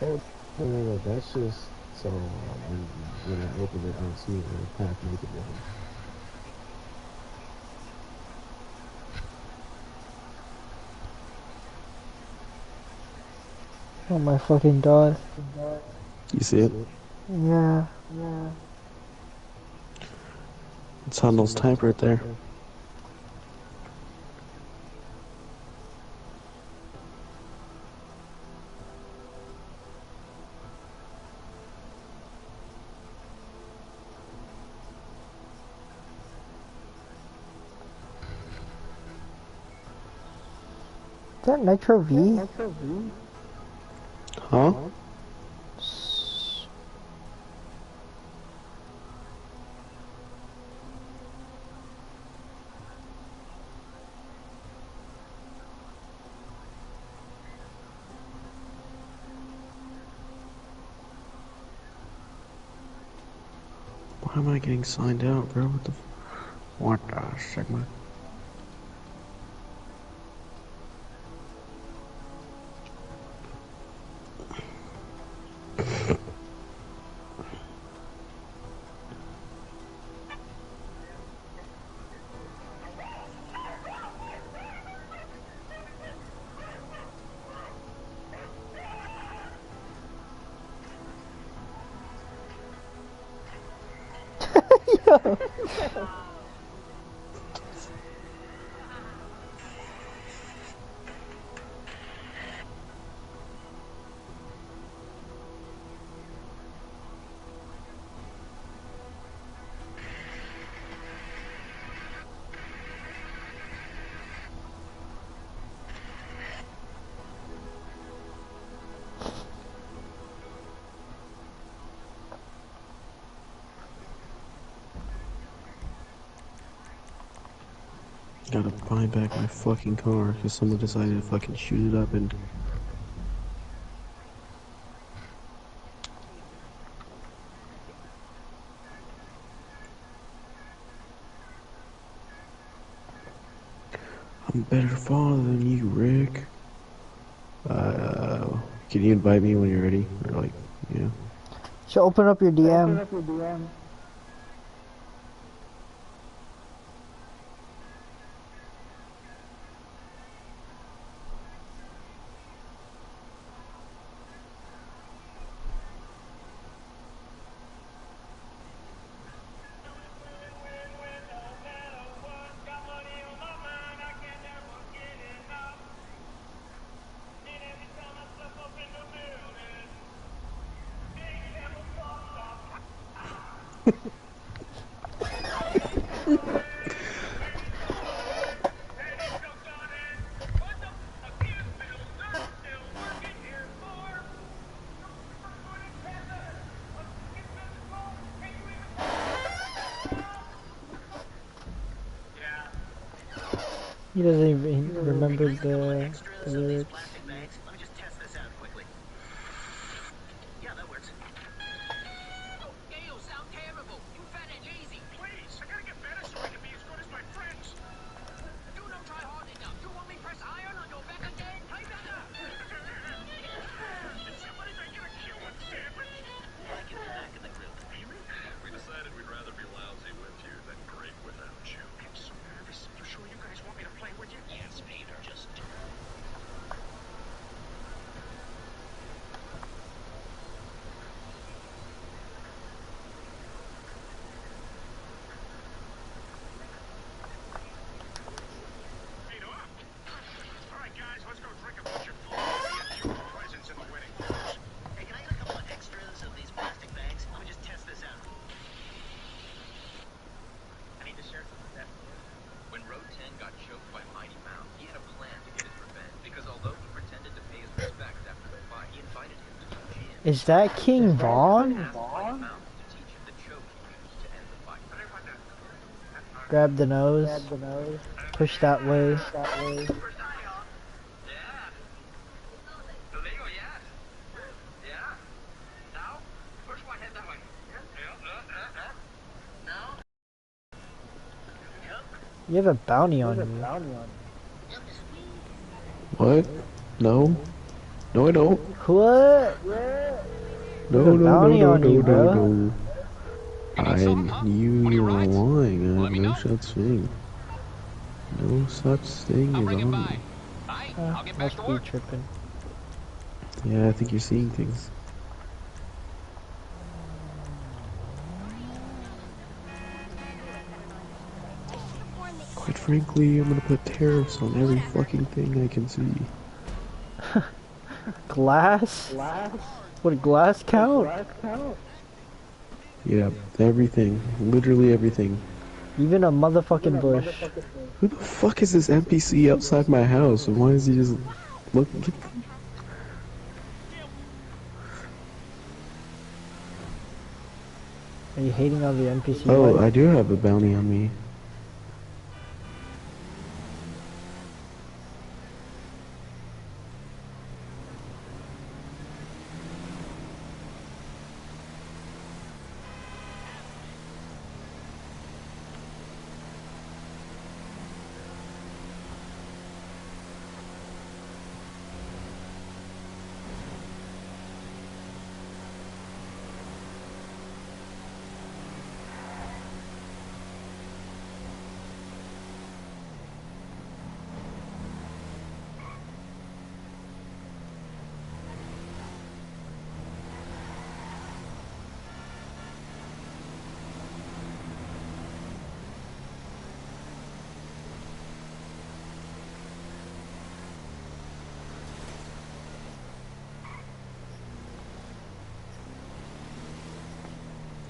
Oh, no, that's just so when I open it, I'll see it half naked woman. Oh my fucking god. You You see it? see it? Yeah. It's It's Huddle's Huddle's type right type right there. there. Is that Nitro Is that V? Metro V? Huh? Huh? Why am I getting signed out, bro? What the Sigma? Yo. Gotta buy back my fucking car because someone decided to fucking shoot it up and I'm a better father than you, Rick. Can you invite me when you're ready? Or like, yeah. Should open up your So open DM. up your DM. He doesn't even remember the lyrics. Is that Is King that King Vaughn? Vaughn? Grab the nose. Grab the nose. Push that way. Push that way. You have a bounty There's on a you. bounty on What? No? you. No, I don't. What? No, There's a no, no, bounty no, on no, you, no, bro. no. You are lying. I have no such thing. No such thing is on me. Must be tripping. Yeah, I think you're seeing things. Quite frankly, I'm gonna put tariffs on every fucking thing I can see. Glass? Would glass count? Yeah, everything. Literally everything. Even a motherfucking bush. Who the fuck is this NPC outside my house? And why is he just look? Are you hating on the NPC? Oh, White? I do have a bounty on me.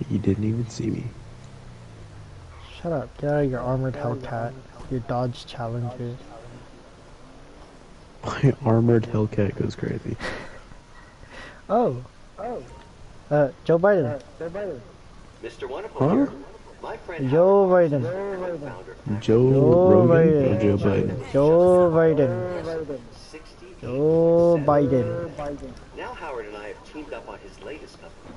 He didn't even see me. Shut up. Get out of your armored Hellcat. Your Dodge Challenger. My armored Hellcat goes crazy. Oh. Joe Biden. Mr. Wonderful Huh? here. My friend Joe Howard Biden. Marks, founder Joe Joe Rogan Biden. or Joe Biden? Joe Biden. 68 Joe Senate. Biden. Now Howard and I have teamed up on his latest company.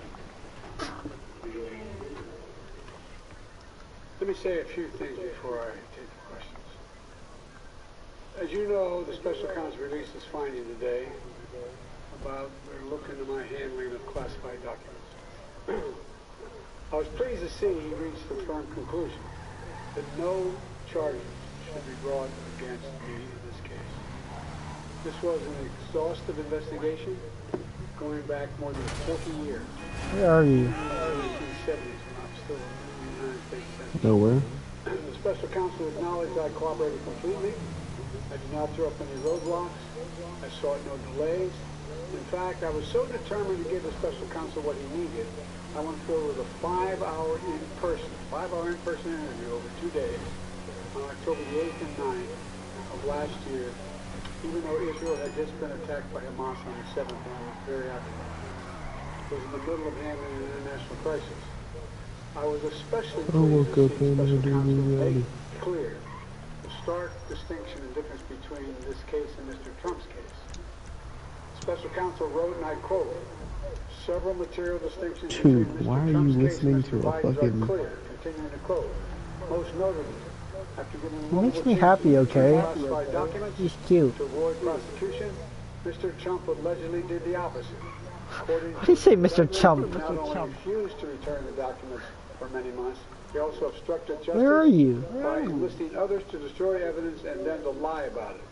Let me say a few things before I take the questions. As you know, the special counsel released his finding today about their look into my handling of classified documents. I was pleased to see he reached the firm conclusion that no charges should be brought against me in this case. This was an exhaustive investigation going back more than 40 years. Where are you? 1970s when I was still in the United States Senate. Nowhere. The special counsel acknowledged I cooperated completely. I did not throw up any roadblocks. I sought no delays. In fact, I was so determined to give the special counsel what he needed, I went forward with a 5-hour in-person interview over 2 days on October the 8th and 9th of last year, even though Israel had just been attacked by Hamas on the 7th and I was very occupied. It was in the middle of handling an international crisis. I was especially pleased to see the special counsel make clear the stark distinction and difference between this case and Mr. Trump's case. Special counsel wrote, and I quote, several material distinctions between Dude, Mr. why are you Trump's case listening and to Mr. a Biden's fucking... are clear, continuing to quote. Most notably, after giving He multiple makes me chances happy, to okay? classified documents He's cute. to avoid prosecution, Mr. Trump allegedly did the opposite. According What do you say, to Mr. indictment, Chump? he not only refused to return the documents for many months, he also obstructed justice Where are you? by enlisting others to destroy evidence and then to lie about it.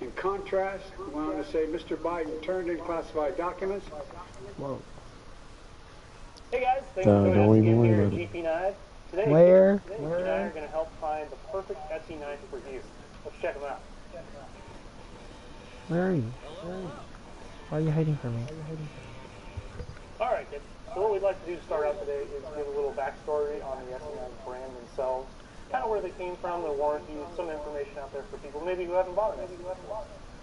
In contrast, he went on to say Mr. Biden turned in classified documents. Whoa. Hey guys, thanks for joining us don't even again worry here at about it. GP Knives. Today, Where? GP and I are going to help find the perfect Etsy knife for you. Let's check them out. Where are you? Why are you hiding from me? Alright kids, so what we'd like to do to start out today is give a little backstory on the Etsy Knives brand themselves, kind of where they came from, their warranties, some information out there for people maybe who haven't bought an Etsy knife.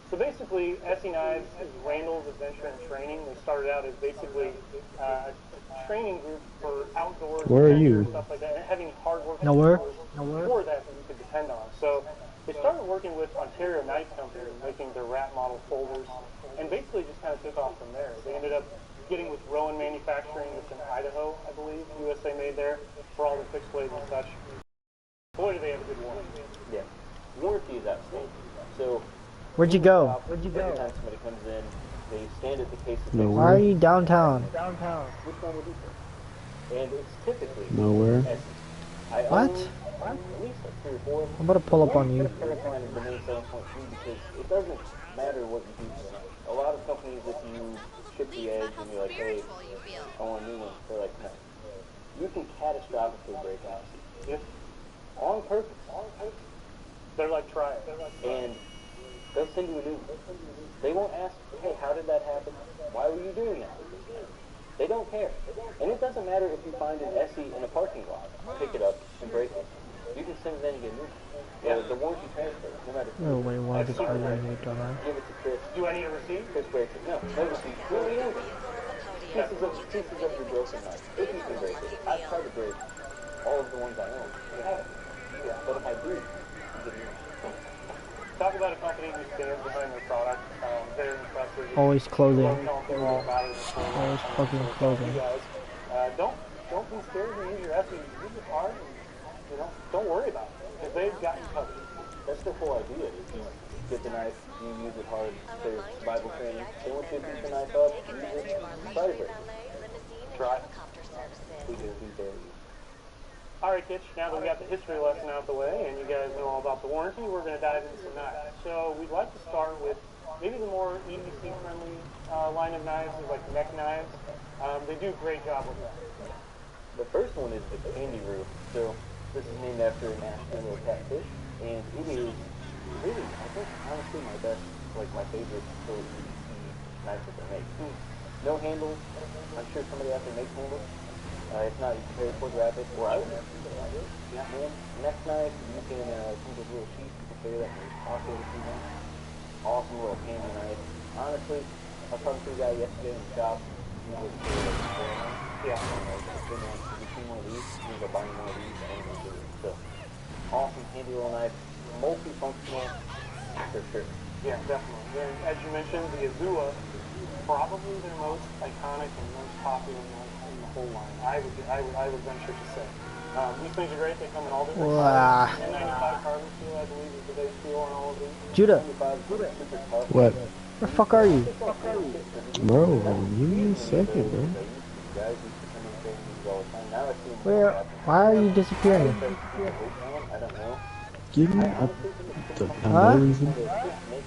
So basically, Etsy Knives is Randall's Adventure and Training. They started out as basically a training group for outdoors, Where are you? stuff like that, and having hard-working Nowhere. people before that you could depend on. So they started working with Ontario Knife Company, making their rat model folders, and basically just kind of took off from there. They ended up getting with Rowan Manufacturing, that's in Idaho, I believe, USA made there, for all the fixed blades and such. Boy, do they have a good warranty. Yeah. Warranty is outstanding. So Where'd you go? every time somebody comes in, They stand at the case of No Why are way. you downtown? which one would you pick? And it's typically Nowhere. Essie. I What? own at least like 3 or 4 of them. I'm about to pull up on you. Paradigm is the main selling point too because it doesn't matter what you do for the night. A lot of companies, if you chip the edge and you're like, hey, I want a new one, they're like, no. You can catastrophically break an Essie. Yes. On purpose. They're like, try it. And they'll send you a new one. They won't ask, hey, how did that happen? Why were you doing that? They don't care. And it doesn't matter if you find an Essie in a parking lot, pick it up and break it. You can send it in and get a new one. Yeah. The warranty transfer, no matter. No way, why did I you dumbass? Give it to Chris. Do I need a receipt? Chris breaks it. No receipt. Really no. Pieces of your broken knife. If you can break it. I've tried to break all of the ones I own. I haven't. Yeah. But if I do, you get a new one. Talk about a company who stands behind their product. Very impressive. Always clothing. Tell people all about it. Always fucking clothing. You guys, don't be scared to use your Essie. Use it hard, and don't worry about it because they've got you covered. That's the whole idea. Is you get the knife, you use it hard. There's Bible training. Then once you beat the knife up, use it. Try to break it. Try. We do. All right, Kitch, now that we got the history lesson out the way and you guys know all about the warranty, we're going to dive into some knives. So we'd like to start with maybe the more EDC-friendly line of knives, like neck knives. They do a great job with that. The first one is the Candy Roof. So this is named after a national catfish, and it is really, I think, honestly, my favorite sort of EDC knife that they make. No handle. I'm sure somebody out there makes handles. If not, you can carry Ford Rapid, or I would have to. Yeah, man. Neck knife, you can, some of those little sheets, you can carry that in your pocket if you want. Awesome little handy knife. Honestly, I was talking to a guy yesterday in the shop. He was carrying like a knife. Yeah. Between one of these, you can go buy one of these and one of these. So, awesome, handy little knife. Multifunctional, for sure. Yeah, definitely. And as you mentioned, the Azua, probably their most iconic and most popular knife in the whole line. I would venture to say. These things are great. They come in all different Wow. sizes. N95 carbon steel, I believe, is the base steel on all of these. Judah, What? where the fuck are you? Bro, give me a second, bro. Why are you disappearing? I don't know. Give me Huh? no reason.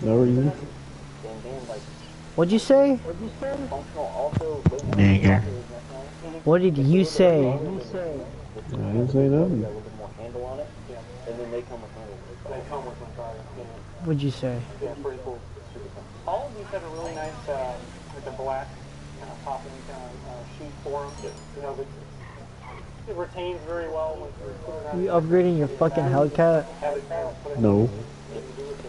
No reason. What'd you say? Nigger. What did you say? I didn't say nothing. They come with my product. Yeah. What'd you say? Yeah, pretty cool. All of these have a really nice, like a black kind of popping sheet for them. You know, it retains very well when you put it on. You upgrading your fucking Hellcat? Have it put it No.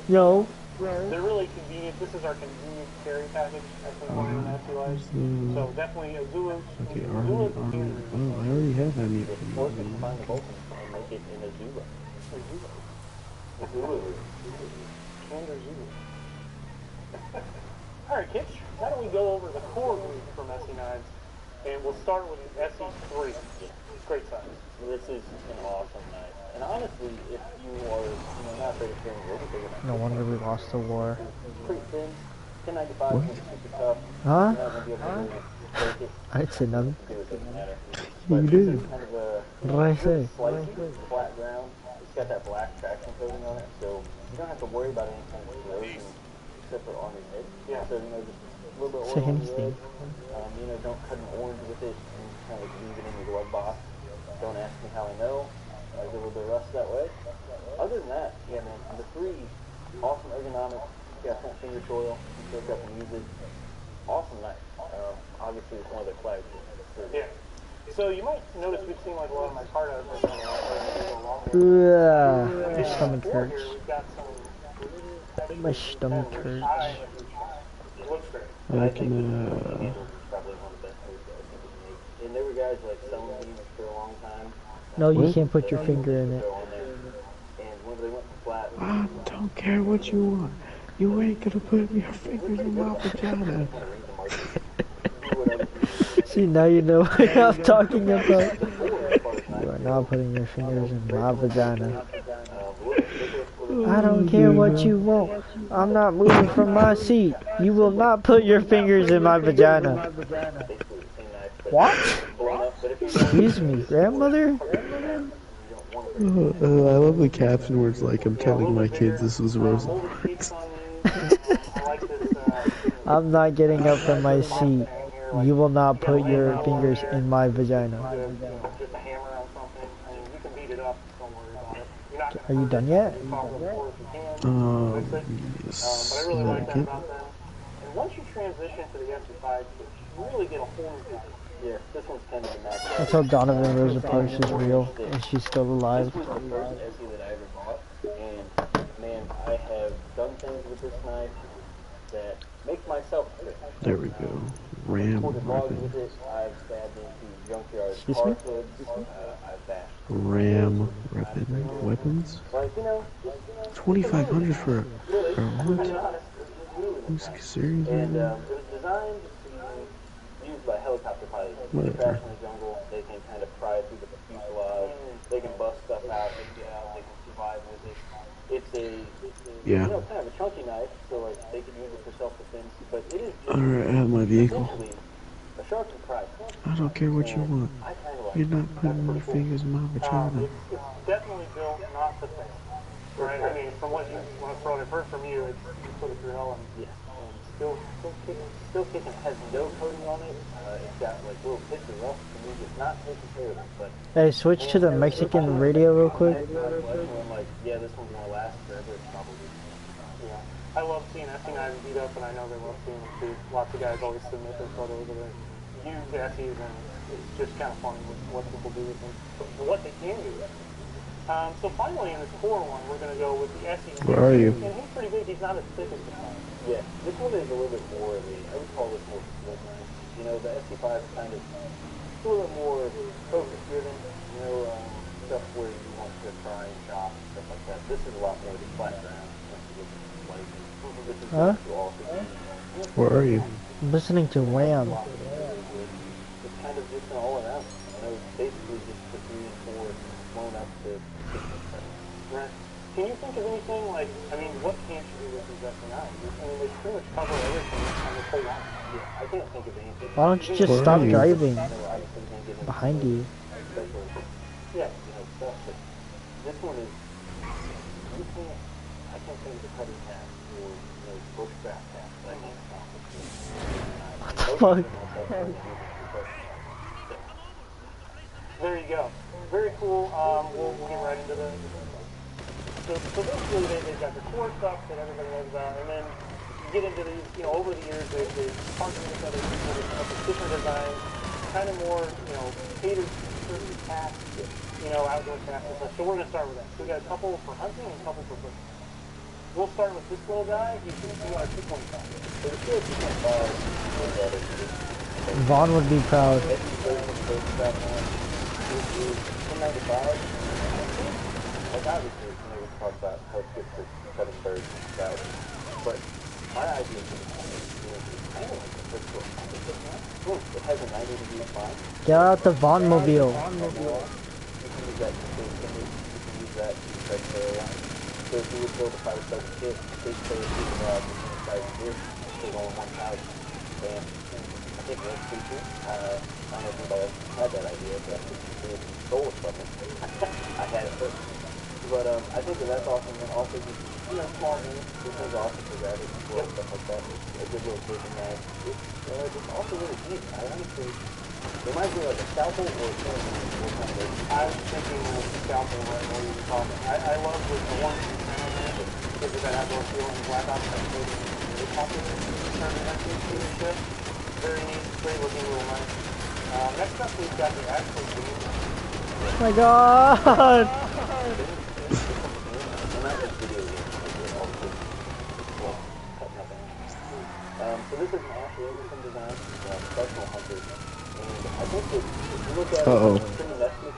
No. They're really convenient. This is our convenient carry package. I think one of the Nazi lives. So definitely Azulas. Okay, army. Oh, I already have that meat. Or you can find the Vulcan and make it in a Zula. Kander Zulu. Alright, Kitch, why don't we go over the core group from Essie knives, and we'll start with the SE3. Great size. This is an awesome knife. And honestly, if you are not afraid of carrying really big enough, No wonder we lost the war. it's pretty thin. 1095 is super tough. Huh? You're not going to be able to break it. I didn't say nothing. Do it doesn't matter. You But did. this is kind of a What did I say? slicey, flat ground. It's got that black traction coating on it, so you don't have to worry about any kind of corrosion except for on your head. Yeah. So, just a little bit of Say oil on him, the edge. Don't cut an orange with it and kind of leave it in your glove box. Don't ask me how I know. I get a little bit of rust that way. Other than that, yeah, man, the 3, awesome ergonomics. You got front finger choil. You can pick up and use it. Awesome knife. Obviously, it's one of their flags. Yeah. So you might notice we've seen like a lot of my card out there. My stomach hurts. We've got some My stomach hurts. looks great. I can, Probably one of the best moves that I think we make. And there were guys like selling these for a long time. No, you What? can't put your finger in it. Go on there. And whenever they went to flat, I don't care what you want. You ain't gonna put your fingers in my vagina. See, now you know what I'm talking about. You are not putting your fingers in my vagina. I don't care what you want. I'm not moving from my seat. You will not put your fingers in my vagina. Basically the same knife, but What? blown up. But if you Excuse me, grandmother? you don't want to I love the caption where it's like, I'm telling my kids this was Rosa Parks. I like this. I'm not getting up from my seat. You will not put your fingers in my vagina. Just a hammer on something. I mean, you can beat it up. Don't worry about it. You're not Are you done yet? But I Yes. really like that Okay. about them. And once you transition to the SE5, you really get a whole new guy. Yeah, this one's kind of the max. I told Donovan Rosa Parks is real and she's still alive. This was the first SE that I ever bought, and man, I have done things with this knife that make myself sick. There we go. Ram Recorded logs weapon. with it. I've stabbed into junkyard Excuse car me? hoods. I've bashed. Ram weapon. Weapons? Like, you know, 2,500 for really, what? being honest, this is Who's serious right and now? it was designed to be used by helicopter pilots. They Whatever. crash in the jungle, they can kind of pry through the fuselage, they can bust stuff out, they can get out, they can survive with it. It's a Yeah. you know, kind of a chunky knife, so like they can use it for self-defense, but it is just Alright, I have my vehicle. essentially a shark surprise. I don't care what you want. I kind of like You're it. not putting your fingers in my vagina. It's definitely built not to fail. Right? I mean, from what I've heard from you, it's you put it through hell and Yeah. Still kicking. It has no coating on it. It's got like little bits of rust, and we're just not taking care of it. But Hey, switch to the Mexican radio real quick. I'm like, yeah, this one's gonna last forever. Probably. yeah. I love seeing SE9s beat up, and I know they love seeing them too. Lots of guys always submit their photos of their used SEs, and it's just kind of funny what people do with them, and what they can do with them. So finally, in this core one, we're going to go with the SE. Where are you? And he's pretty big. He's not as thick as the one. Yeah, this one is a little bit more of a, I would call this more split knife. You know, the SE5 is kind of a little bit more focus driven. You know, stuff where you want to try and chop and stuff like that. This is a lot more just flat ground. This is Huh? going to also be Where are you? I'm listening to Wham. it's kind of just an all around. You know, it's basically just the 3 and 4 blown up to 6 and 7. Right. Can you think of anything like, I mean, what can't you do with these SE9s? I mean, they pretty much cover everything on the whole line. Yeah, I can't think of anything. Why don't you just Where stop are you? driving You know, obviously can't get into behind you? special, yeah, you know, stuff, but this one is, you can't, I can't think of the cutting path or, you know, bushcraft path that I can't accomplish. Fuck. There you go. Very cool. We'll get right into the. So basically, they've got the core stuff that everybody knows about, and then you get into these, you know, over the years, they've partnered with other people to come up with different designs, kind of more, you know, catered to certain tasks, you know, outdoor tasks and stuff. So we're going to start with that. So we got a couple for hunting and a couple for fishing. We'll start with this little guy. He's going to be our 225. So the still 2.5 Vaughn would be proud. This is 1095. Like obviously, you know, we talk about how it's good for cutting birds and stuff, but my idea is kind of like a physical. It has a 90-degree climb. Get out the Vaughn mobile. You can use that to save fingers. You can use that to try to play around. So if you would build a 5-star kit, big player shooting rod, the same size as this, it's only 1,000. Bam. I think that's pretty cool. I don't know if anybody else had that idea, but I think they stole it from me. I had it first. But I think that that's awesome. And also just, you know, small things. This is awesome for rabbits and stuff like that. A good little fishing knife. It's also really neat. I honestly, it reminds me of like a scalpel or a sling. I was thinking of the scalpel right while you were talking. I love with the one because of that outdoor feel and black ops. That's really popular in terms of ship. Very neat, great looking little knife. Next up, we've got the actual Beam. Oh my god! So this is an Ashley Anderson design, professional hunter, and I think that if you look at it, it's pretty messy.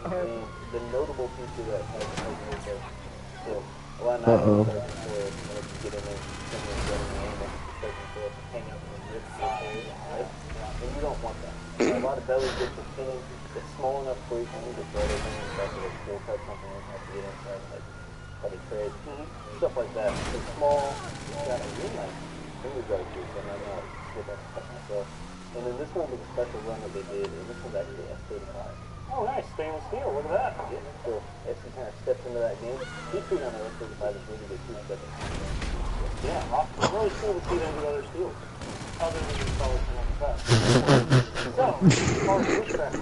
And the notable feature that has so a lot of knives when you get in there, something getting an angle, starting to hang up in the rib area, and you don't want that. A lot of belly gets a thin, it's small enough for you to move it right over in the back of a full cut something and have to get inside. Like, how they trade, stuff like that. It's small, it's got a really nice finger guard too, so I don't know what that's cut myself. And then this one was a special run that they did, and this one's actually S35. Oh, nice. Stainless steel. Look at that. Yeah, so as he kind of steps into that game, he's shooting on the S35 is really good too, seconds. Yeah, awesome. It's really cool to see them do other steels. Other than the colors and all that. So, as far as bushcraft,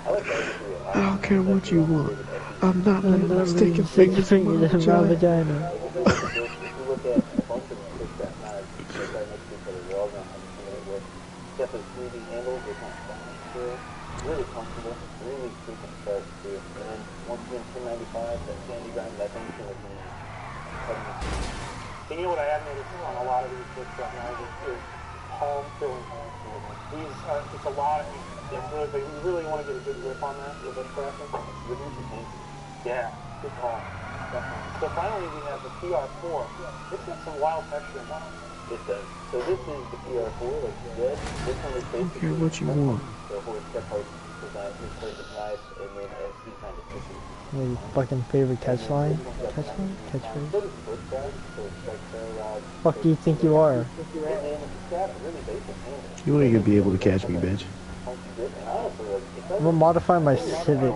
I like that too. I don't care what you want. I'm not letting you stick your fingers in my in my vagina. vagina. If you look at a bunch of bushcraft knives, they're right next to each other. They're all going to have something with separate 3D handles. They're kind of fun too. Really comfortable. Really freaking sharp too. And then once again, 1095, that sandy grind, that thing's going to be cutting the scene. and you know what I have noticed on a lot of these bushcraft knives is palm filling. These are, it's a lot of, you really want to get a good grip on that with bushcrafting. Reduces hand. Yeah, good call. Definitely. So finally we have the PR4. It's got some wild texture in it. It does. So this is the PR4, like you said. This one is basically care what you want. the horse Gephardt design, his perfect knife, and then as he kind of pushes. Your fucking favorite catch line? Catch line? Catchphrase? So this is bushcraft, so it's like parallel. Fuck do you think you are? And then the strap is really basic handle. You ain't gonna be able to catch me, bitch. Funky grip, and honestly, like, it I'm doesn't gonna modify my Civic.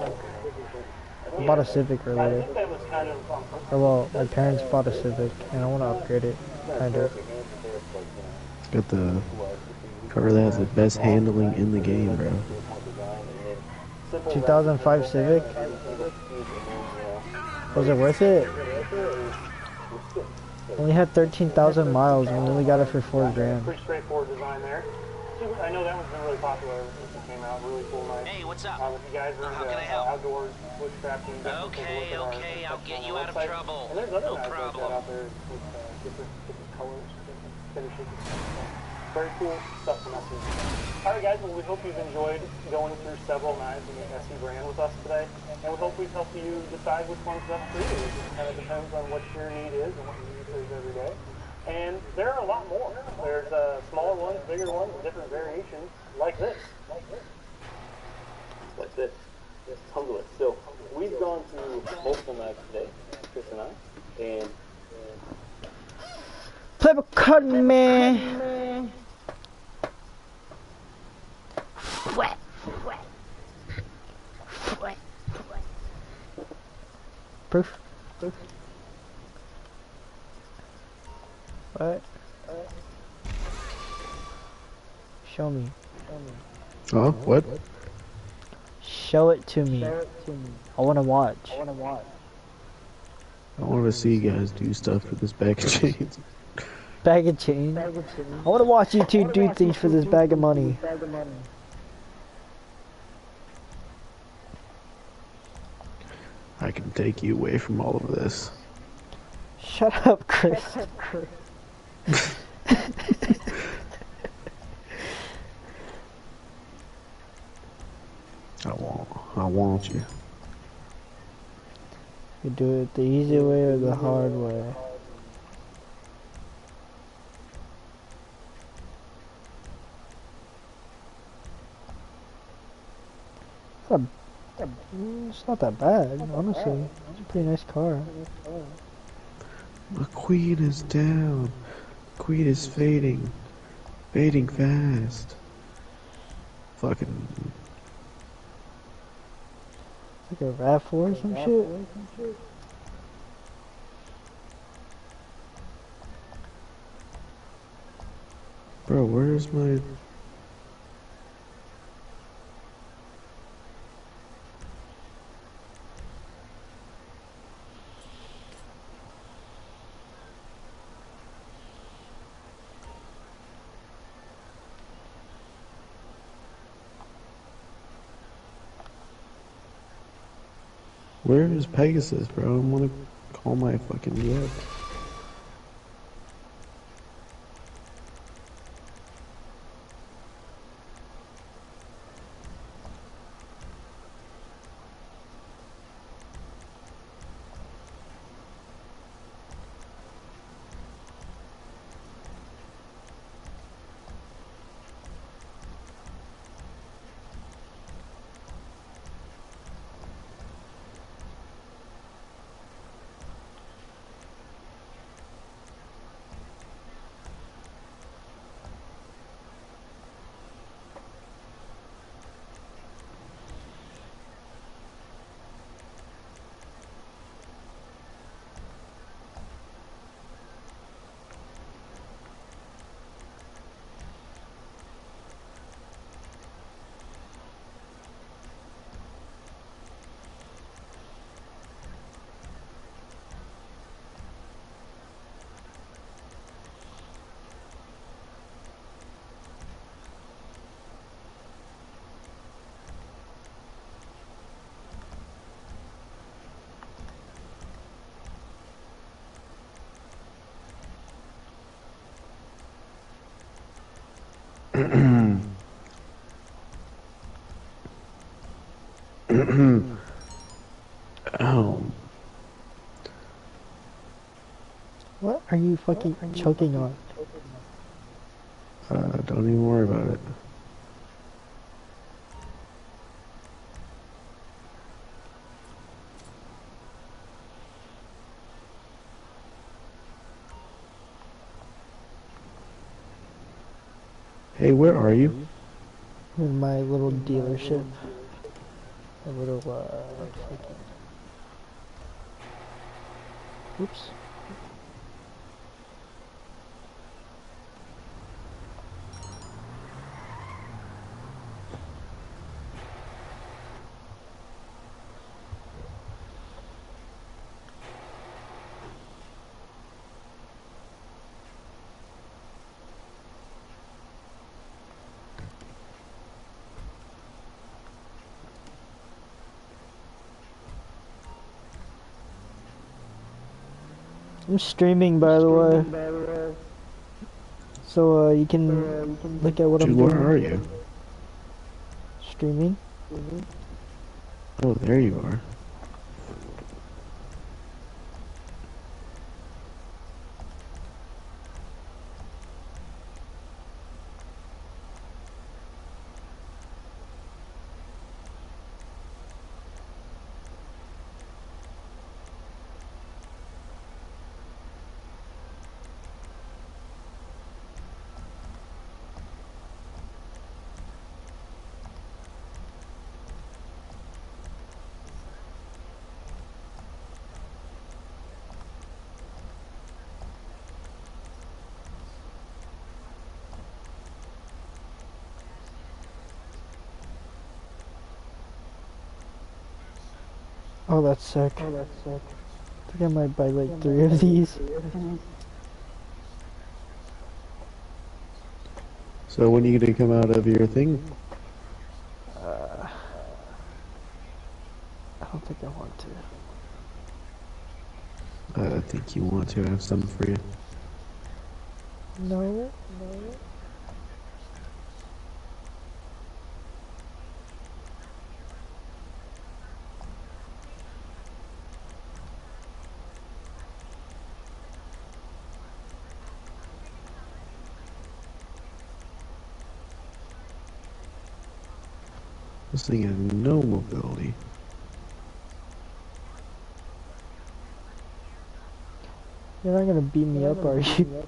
I bought a Civic I earlier. think that was kind of on purpose. Or well, my parents bought a Civic and I want to upgrade it. Kind of. It's got the car that has the best handling in the game, bro. 2005 Civic? Was it worth it? Only had 13,000 miles and we only got it for 4 grand. Pretty straightforward design there. I know that one's been really popular since it came out. Really cool knife. Hey, what's up? If you guys are How into can I help? outdoors, bushcrafting, definitely take a look at Okay, our I'll get section you on out the of website. trouble. And there's other No knives like that problem. out there with different colors, different finishes and stuff. So very cool stuff from SE. Alright guys, well we hope you've enjoyed going through several knives in the SE brand with us today. And we hope we've helped you decide which one's best for you. It just kind of depends on what your need is and what you use every day. And there are a lot more. There's smaller ones, bigger ones, different variations, like this. Like this. There's tons of it. So we've gone through multiple knives today, Chris and I, and Play a cutting man. Proof. What? Show me. Huh? What? Show it to me. I want to watch. I want to see you guys do stuff with this bag of chains. Bag of change. I want to watch you two do things for this bag of money. I can take you away from all of this. Shut up, Chris. I want you. You do it the easy way or the hard way. It's not that bad, honestly. It's a pretty nice car. The queen is down. The queen is fading. Fading fast. Fucking. Like a RAV4 or some shit. Bro, where's my... Where is Pegasus, bro? I want to call my fucking jet. Oh, What are you fucking choking on? don't even worry about it. Hey, where are you? In my little dealership. A little, fucking... Oops. I'm streaming, by the way. So, you can look at what Dude, I'm where doing. are you? Streaming. Oh, there you are. Oh, that's sick. I think I might buy like 3 of these. So when are you gonna come out of your thing? I don't think I want to. I think you want to. I have something for you. No. This thing has no mobility. You're not gonna beat me up, are you?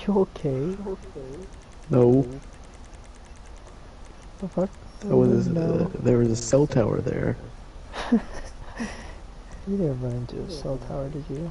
You okay? No, The fuck? that was No. there was a cell tower there. You didn't run into a cell tower, did you?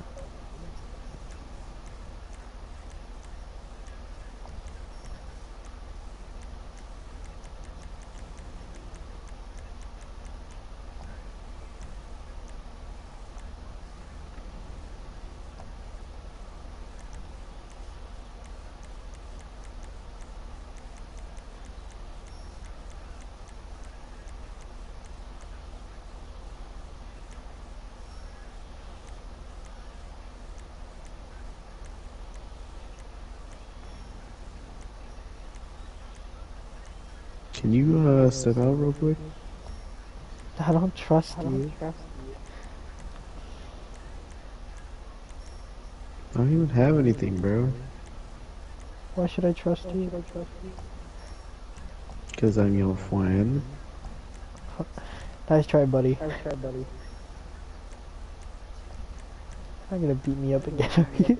Can you step out real quick? I don't trust you. I don't even have anything, bro. Why should I trust you? Because I'm your friend. Nice try, buddy. You're not gonna beat me up again, are you?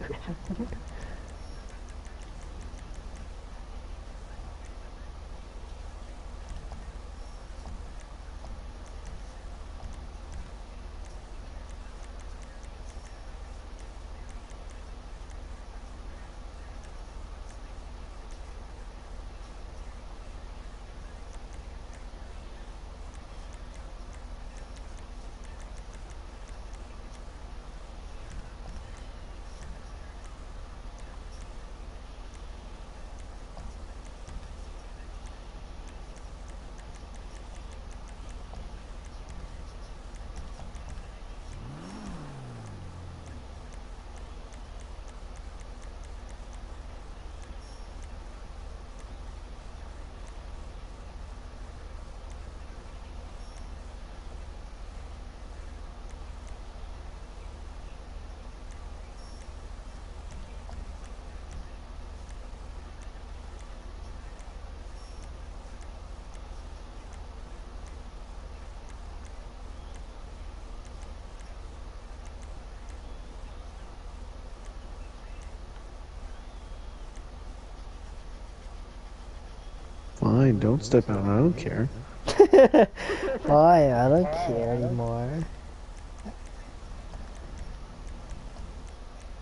Fine, don't step out. I don't care. Fine, I don't care anymore.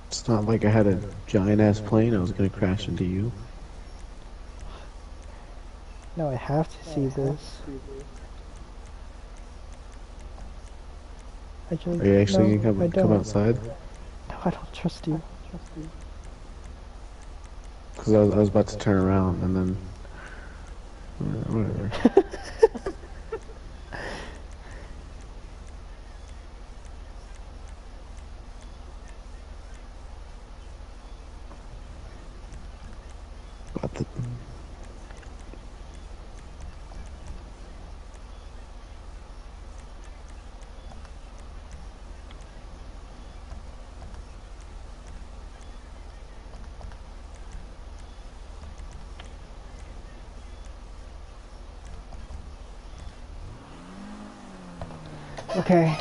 It's not like I had a giant ass plane I was gonna crash into you. No, I have to see this. Are you actually no, gonna come outside? No, I don't trust you. Because I was about to turn around and then... whatever. But the... Okay.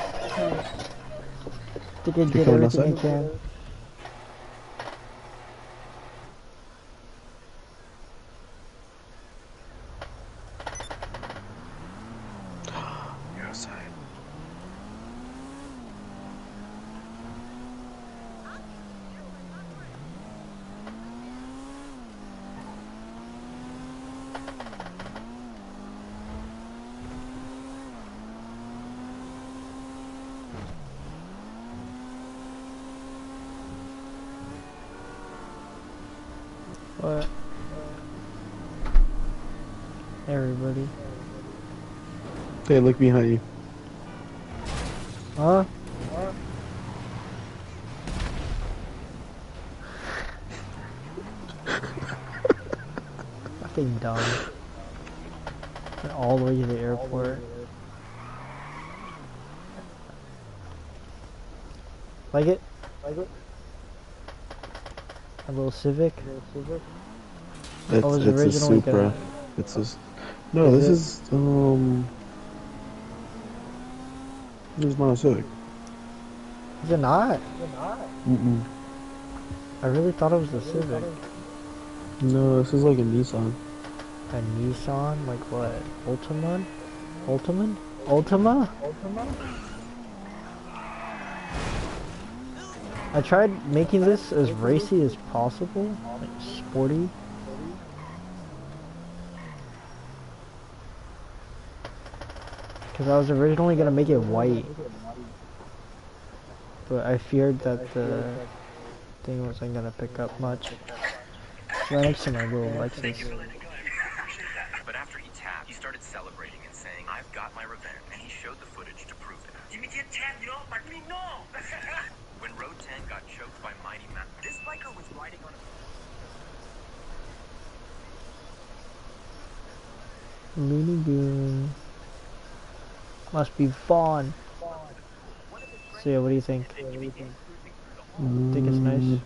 Think I did coming everything I outside? can. You're outside. What? Everybody. Hey, look behind you. Huh? Fucking dumb. Went all the way to the airport. Like it? A little Civic? It's, was it's a originally Supra. gonna- It's a... No, Is this it? is, This is not a Civic. Is it not? Mm-mm. I really thought it was the Civic. No, this is like a Nissan. A Nissan? Like what? Ultima? Ultima? I tried making this as racy as possible, like sporty. Because I was originally going to make it white. But I feared that the thing wasn't going to pick up much. Right next to my little Lexus. But after he tapped, he started celebrating and saying, "I've got my revenge," and he showed the footage to prove it. When Road 10 got choked by Mighty Mouse, this biker was riding on a... Looney Goon. Must be fun. So yeah, what do you think? Think it's nice?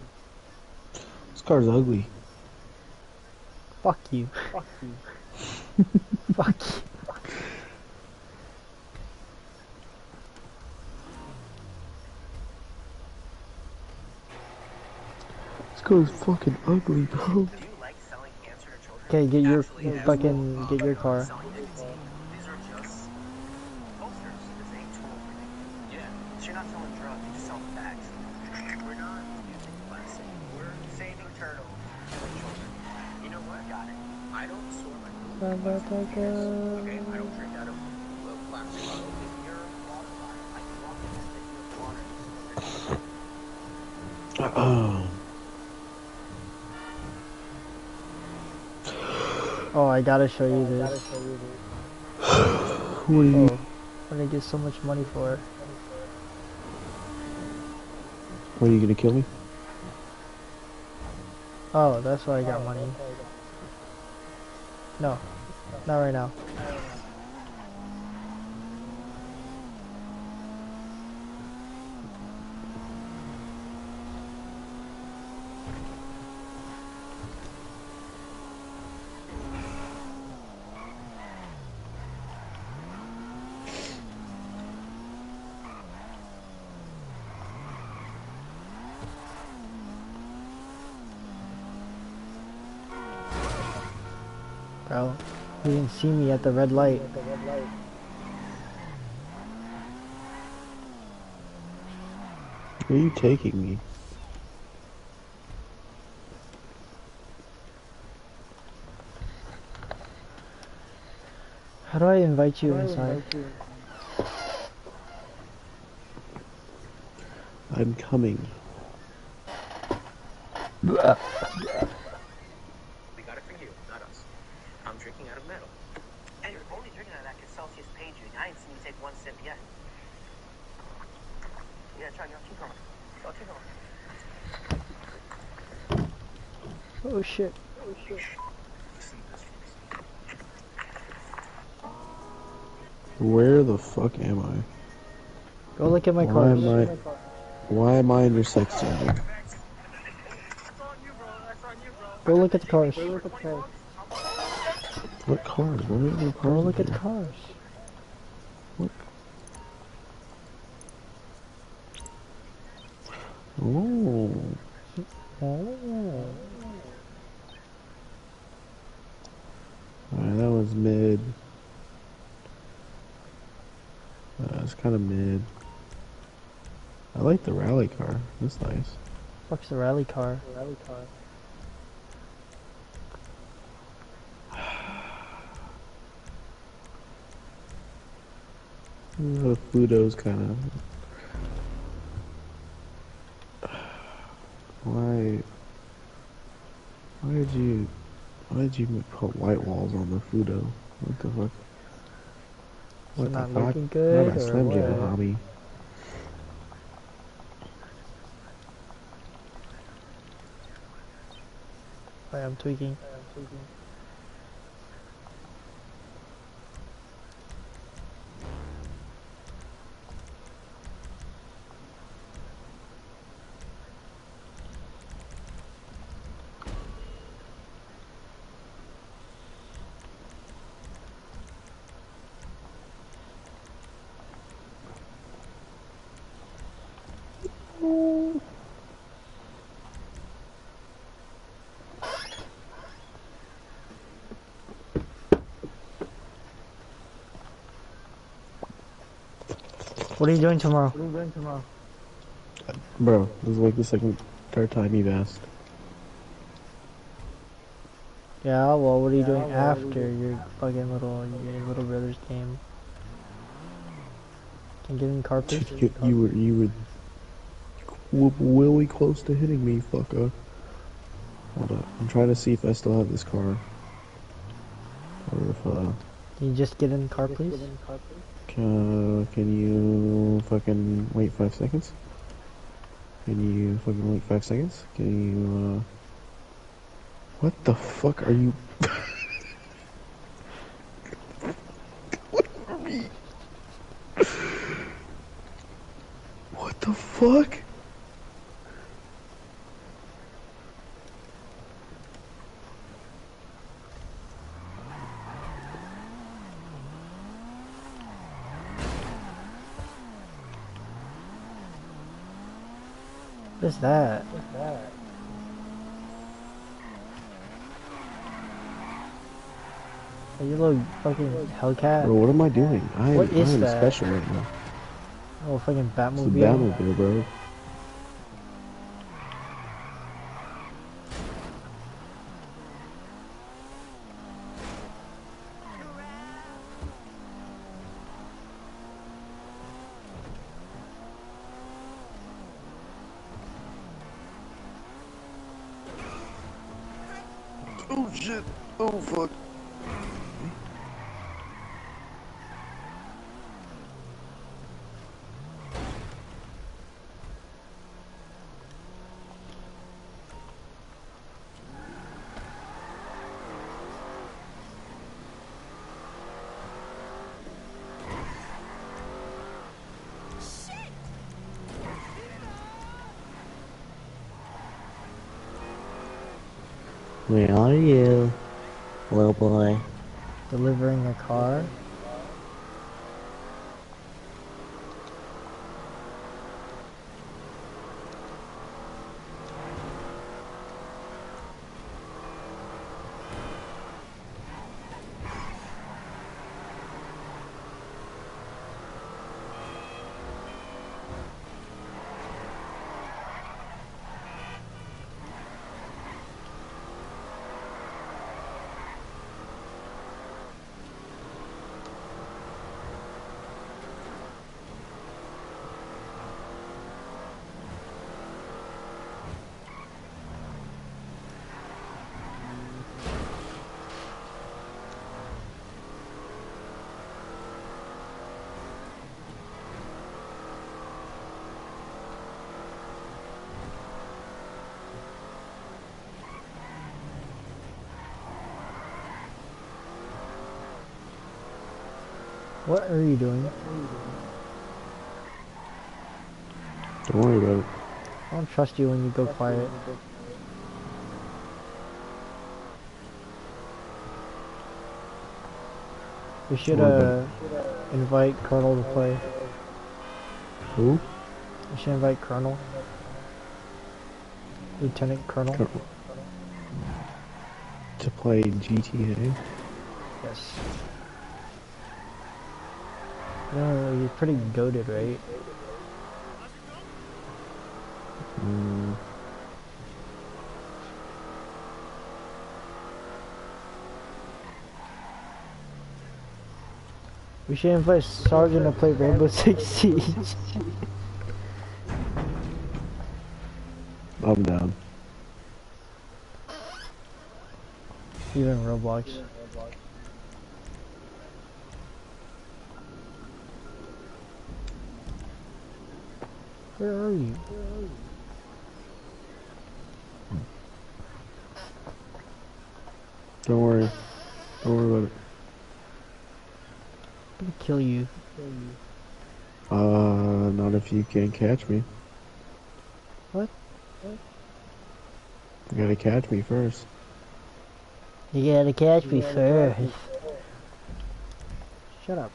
This car's ugly. Fuck you. Fuck you. This car is fucking ugly, bro. Do you like selling cancer to children? Okay, get your Absolutely, yes. fucking get your car. Selling nicotine. These are just posters. It's a tool for nicotine. Yeah. So you're not selling drugs, you're just selling bags. We're not using plastic. We're saving turtles for children. You know what? Got it. I don't store my food in plastic containers. Okay, I don't drink out of plastic bottles. If you're a water bottle, I can walk in this thing with water. Oh, I gotta show you this. What are you? Oh, I'm gonna get so much money for it. What, are you gonna kill me? Oh, that's why I got money. No, not right now. Bro, you didn't see me at the red light. Where are you taking me? How do I invite you inside? I'm coming. We got it for you, not us. I'm drinking out of metal. And you're only drinking out of that because Celsius paid you. I ain't seen you take one sip yet. Yeah, try, keep going. Go, keep going. Oh shit. Listen to this, folks. Where the fuck am I? Go look at my Why cars. am I in your sex chamber? Go look at the cars. What cars? Where are the Go cars? look at the here? cars. What? Oh. Oh. Alright, that was mid. It's kind of mid. I like the rally car. That's nice. Fuck's the rally car? The Fudo's kind of. Why did you put white walls on the Fudo? What the fuck? What Not the fuck? looking good, Not a or Slim Jim what? hobby. I am tweaking. What are you doing tomorrow? Bro, this is like the third time you've asked. Yeah, well, what are you doing after your fucking little brother's game? Can you get in car, please? You were really close to hitting me, fucker. Hold up, I'm trying to see if I still have this car. Or if, Can you just get in car, please? can you fucking wait 5 seconds? Can you fucking wait 5 seconds? Can you, what the fuck are you? What the fuck? What is that? Are you a little fucking Hellcat? Bro, what am I doing? What is I'm that? special right now. Oh, fucking It's the Batmobile. Batmobile, bro. Oh shit! Oh fuck! Where are you, little boy? Delivering a car. What are you doing? Don't worry about it. I don't trust you when you go quiet. We should invite Colonel to play. Who? We should invite Colonel. Lieutenant Colonel. To play GTA? Yes. No, you're pretty goated, right? Mm. We should invite Sergeant to play Rainbow Six Siege. I'm down. Even Roblox. Where are you? Don't worry. Don't worry about it. I'm gonna kill you. Not if you can't catch me. What? You gotta catch me first. You gotta catch me first. Shut up.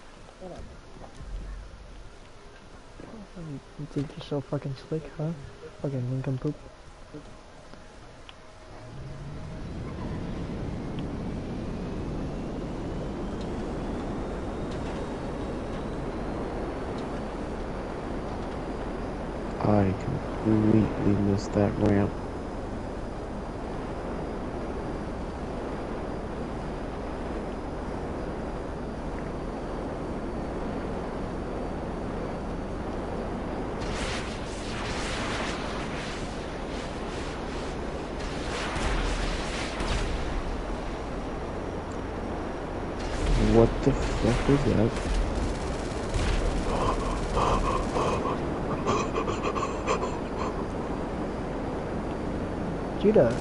You think you're so fucking slick, huh? Fucking nincompoop. I completely missed that ramp. What the fuck was that? Judah.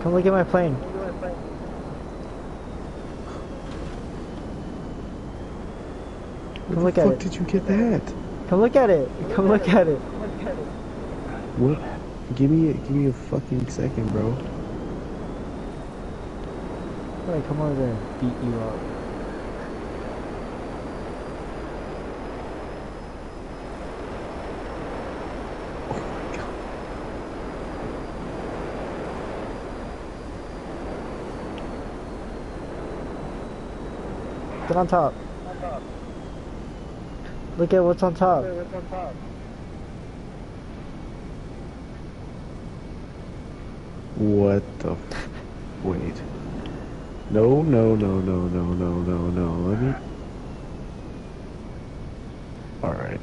Come look at my plane. Come look at Where the it. fuck did you get that? Come look at it. Come look at it. What? Give me a fucking second, bro. I'm gonna come over there and beat you up. Get on top. Look at what's on top. What the wait. No. Let me... Alright.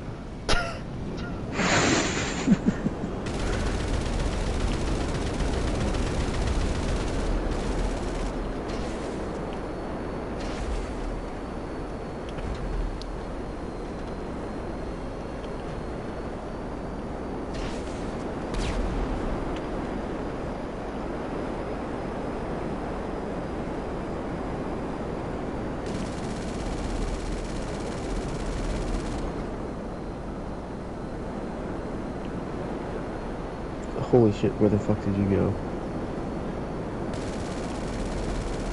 Holy shit, where the fuck did you go?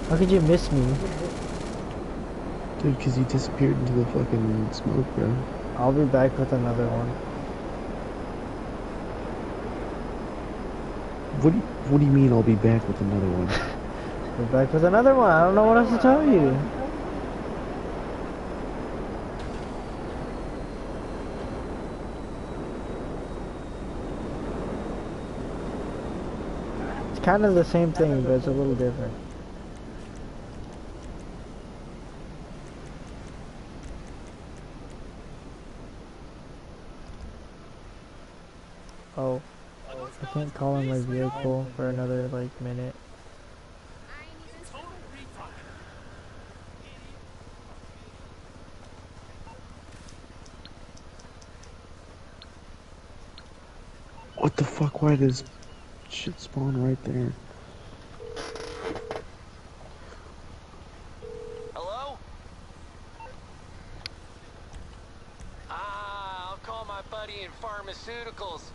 How could you miss me? Dude, because you disappeared into the fucking smoke, bro. I'll be back with another one. What do you mean I'll be back with another one? We're back with another one. I don't know what else to tell you. It's kind of the same thing, but it's a little different. Oh, I can't call in my vehicle for another, like, minute. What the fuck? Why does shit spawn right there? Hello? I'll call my buddy in pharmaceuticals.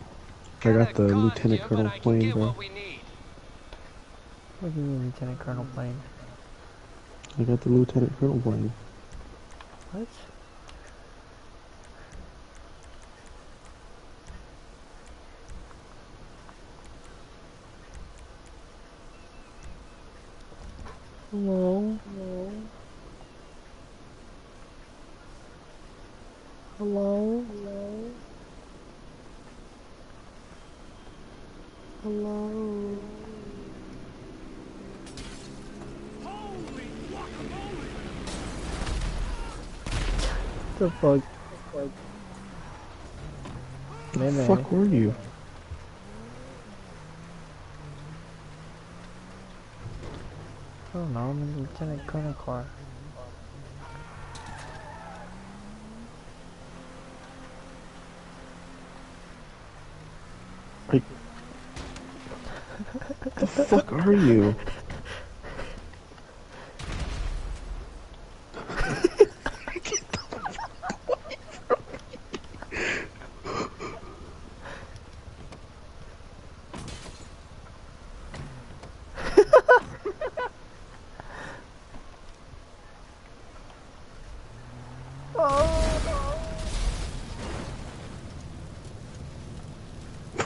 I got the Lieutenant Colonel plane, bro. What do you mean, Lieutenant Colonel plane? I got the Lieutenant Colonel plane. What? Hello? Hello? Hello? Hello? Hello? The fuck? Where the fuck were you? I don't know, I'm in the Lieutenant Colonel car. Like, what the fuck are you?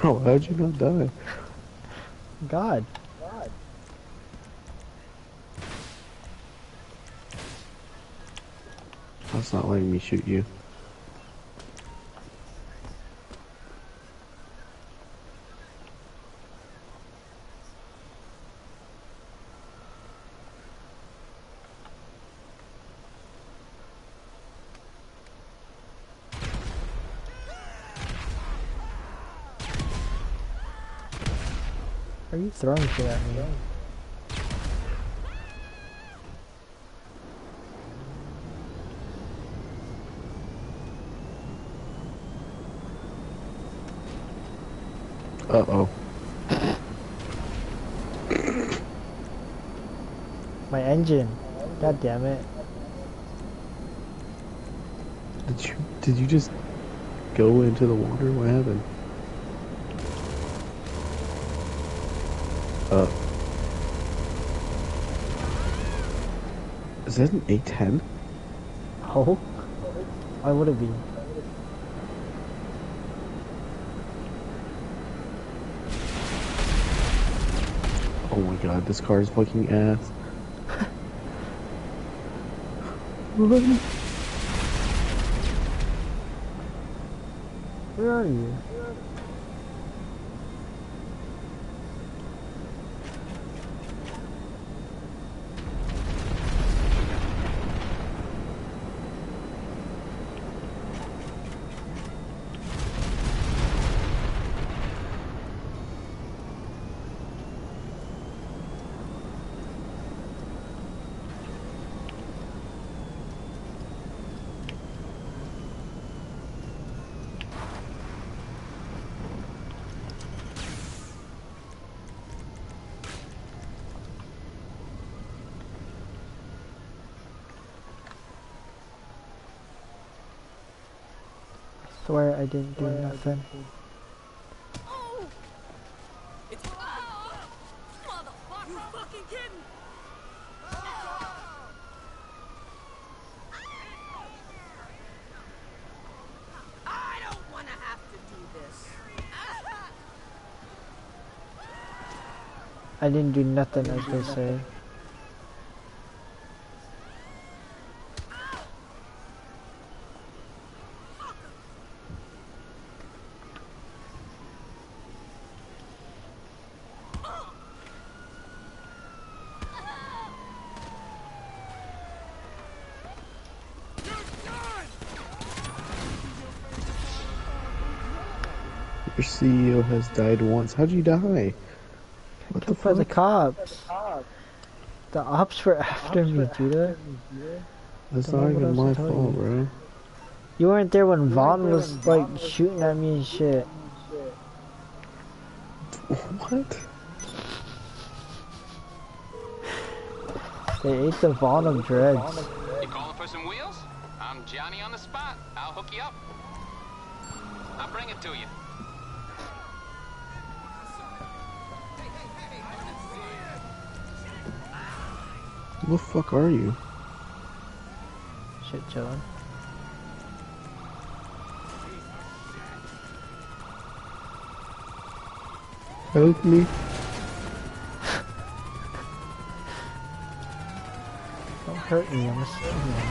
Bro, how'd you not die? God. That's not letting me shoot you. Are you throwing shit at me? Uh-oh. My engine. God damn it. Did you just go into the water? What happened? Is that an A10? Oh? Why would it be? Oh my god, this car is fucking ass. What? Where are you? Swear I didn't do nothing. Oh! It's motherfucker! You fucking kidding? I don't want to have to do this. I didn't do nothing, as they say. Your CEO has died once. How'd you die? What the Killed by the fuck? cops. The ops were after me, Judah. That's Don't not know what even else my to tell you. fault, bro. You weren't there when Vaughn was like shooting at me and shit. What? They ate the Vaughn of dreads. You calling for some wheels? I'm Johnny on the spot. I'll hook you up. I'll bring it to you. Who the fuck are you? Shit, chillin'. Help me. Don't hurt me, I'm a civilian.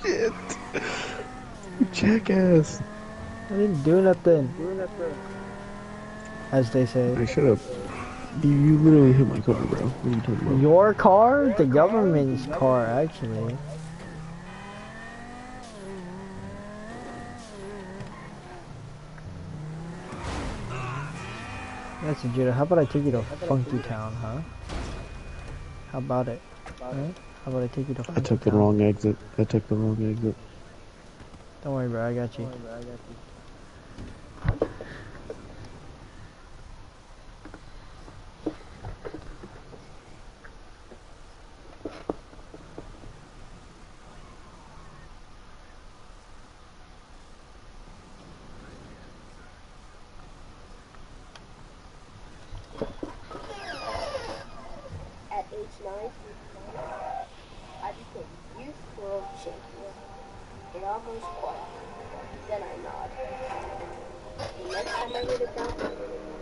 Shit. You jackass. I didn't do nothing. As they say. I should have. You literally hit my car, bro. What are you talking about? Your car? The government's car, actually. That's a Judah. How about I take you to Funky Town, huh? How about it? Right? How about I take you to Funky I took the Town? wrong exit. I took the wrong exit. Don't worry, bro. I got you. At age 9, I became youth world champion. It almost qualified. Then I nod. The next time I hit it down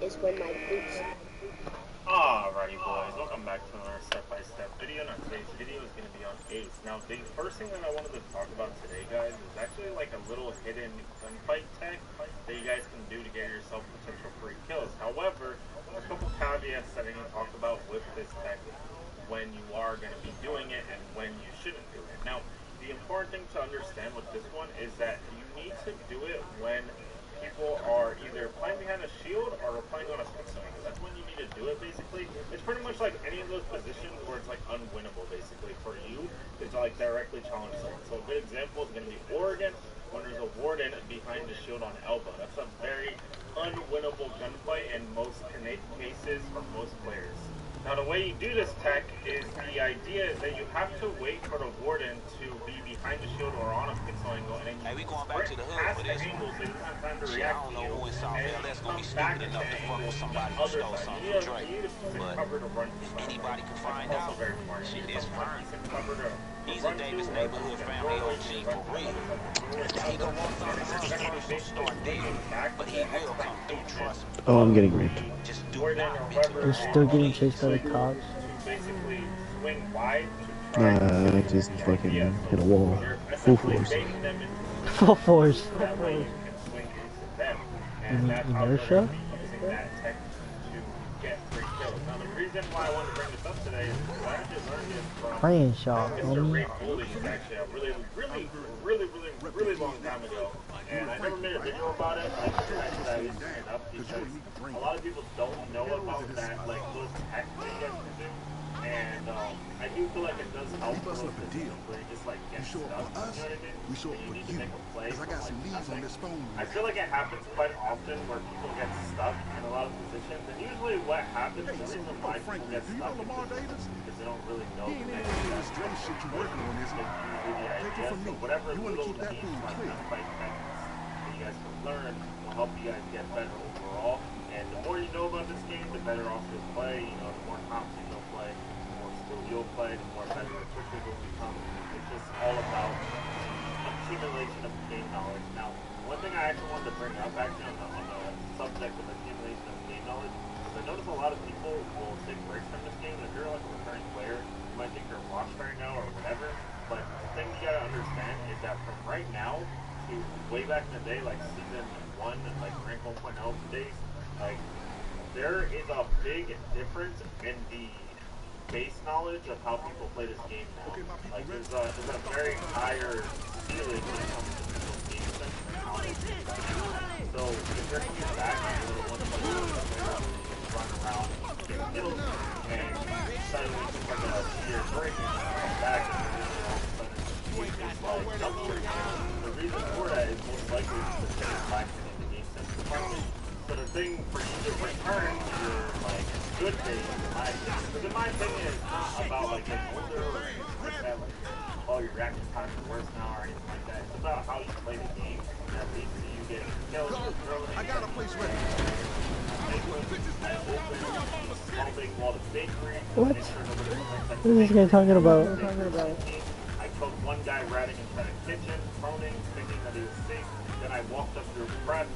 is when my boots. Alrighty boys, welcome back to another step-by-step video. Now today's video is going to be on Ace. Now the first thing that I wanted to talk about today, guys, is actually like a little hidden gunfight tech that you guys can do to get yourself potential free kills. However, there's a couple caveats that I need to talk about with this tech when you are going to be doing it and when you shouldn't do it. Now, the important thing to understand with this one is that you need to do it when people are either playing behind a shield or playing on a split swing. That's when you need to do it, basically. It's pretty much like any of those positions where it's like unwinnable, basically, for you to like directly challenge someone. So a good example is going to be Oregon, when there's a warden behind the shield on elbow. That's a very unwinnable gunfight in most cases for most players. Now the way you do this tech is the idea is that you have to wait for the warden to be behind the shield or on a pixel angle, and then you we going back to the hood for this angles so you don't have time to shit, I react don't to know you, who in South and LA that's gonna be come back stupid to enough to fuck with somebody who other stole side. something You from Drake. need a decent But cover to run through. anybody can find That's out. also very important. Shit, You need it's some fine. decent cover to He's a Davis neighborhood family OG for real. He gonna walk through the first start there, but he will come through, trust me. Oh, I'm getting raped. Just do not miss it. You're still getting chased by the cops. Basically swing wide to try I just fucking hit a wall. Full force. Full force. that way you can swing into them. You mean that's how inertia? they're using that tech to get free kills. Now the reason why I wanted to bring this up today is because I actually learned this from Crane shot, Mr. homie. Ray Golding actually a really long time ago. And I never made a video about it. I just decided that I would bring it up because a lot of people don't know about that, like those tech that you guys can do. And I do feel like it does help with the deal where you just like get stuck. You know what I mean? We show up you for need to you. make a play. Cause I got some leads on this phone. I feel like it happens quite often where people get stuck in a lot of positions, and usually what happens, the reason why people get stuck is because they don't really know the next step. This drum shit you working on is Take it from me. Whatever little things like fight techniques that you guys can learn will help you guys get better overall. And the more you know about this game, the better off you'll play. You know, the more competent you'll play, the more skilled you'll play, the more better your quickly will become. It's just all about accumulation of game knowledge. Now, one thing I actually wanted to bring up actually on the subject of accumulation of game knowledge is I notice a lot of people will take breaks from this game. If you're like a returning player, you might think you're washed right now or whatever, but the thing you gotta understand is that from right now to way back in the day, like season 1, like rank 1.0 days, like there is a big difference in the base knowledge of how people play this game now. Like there's a very higher ceiling when it comes to people's game sense and knowledge. So if you're coming back on a little 1.0, run around, get kills, and suddenly just like a year break and come back and all of a sudden you just like jump your game. The reason for that is most likely because they're lacking in the game sense department. So the thing for you to return to your like good days, because in my opinion, it's not about like getting older or anything like that. Like, oh, your reaction times are worse now or anything like that. It's about how you play the game that leads to you getting kills. I got a place ready. What? What is this guy talking about? I took one guy riding inside a kitchen, proning, thinking that he was safe. Then I walked up through prep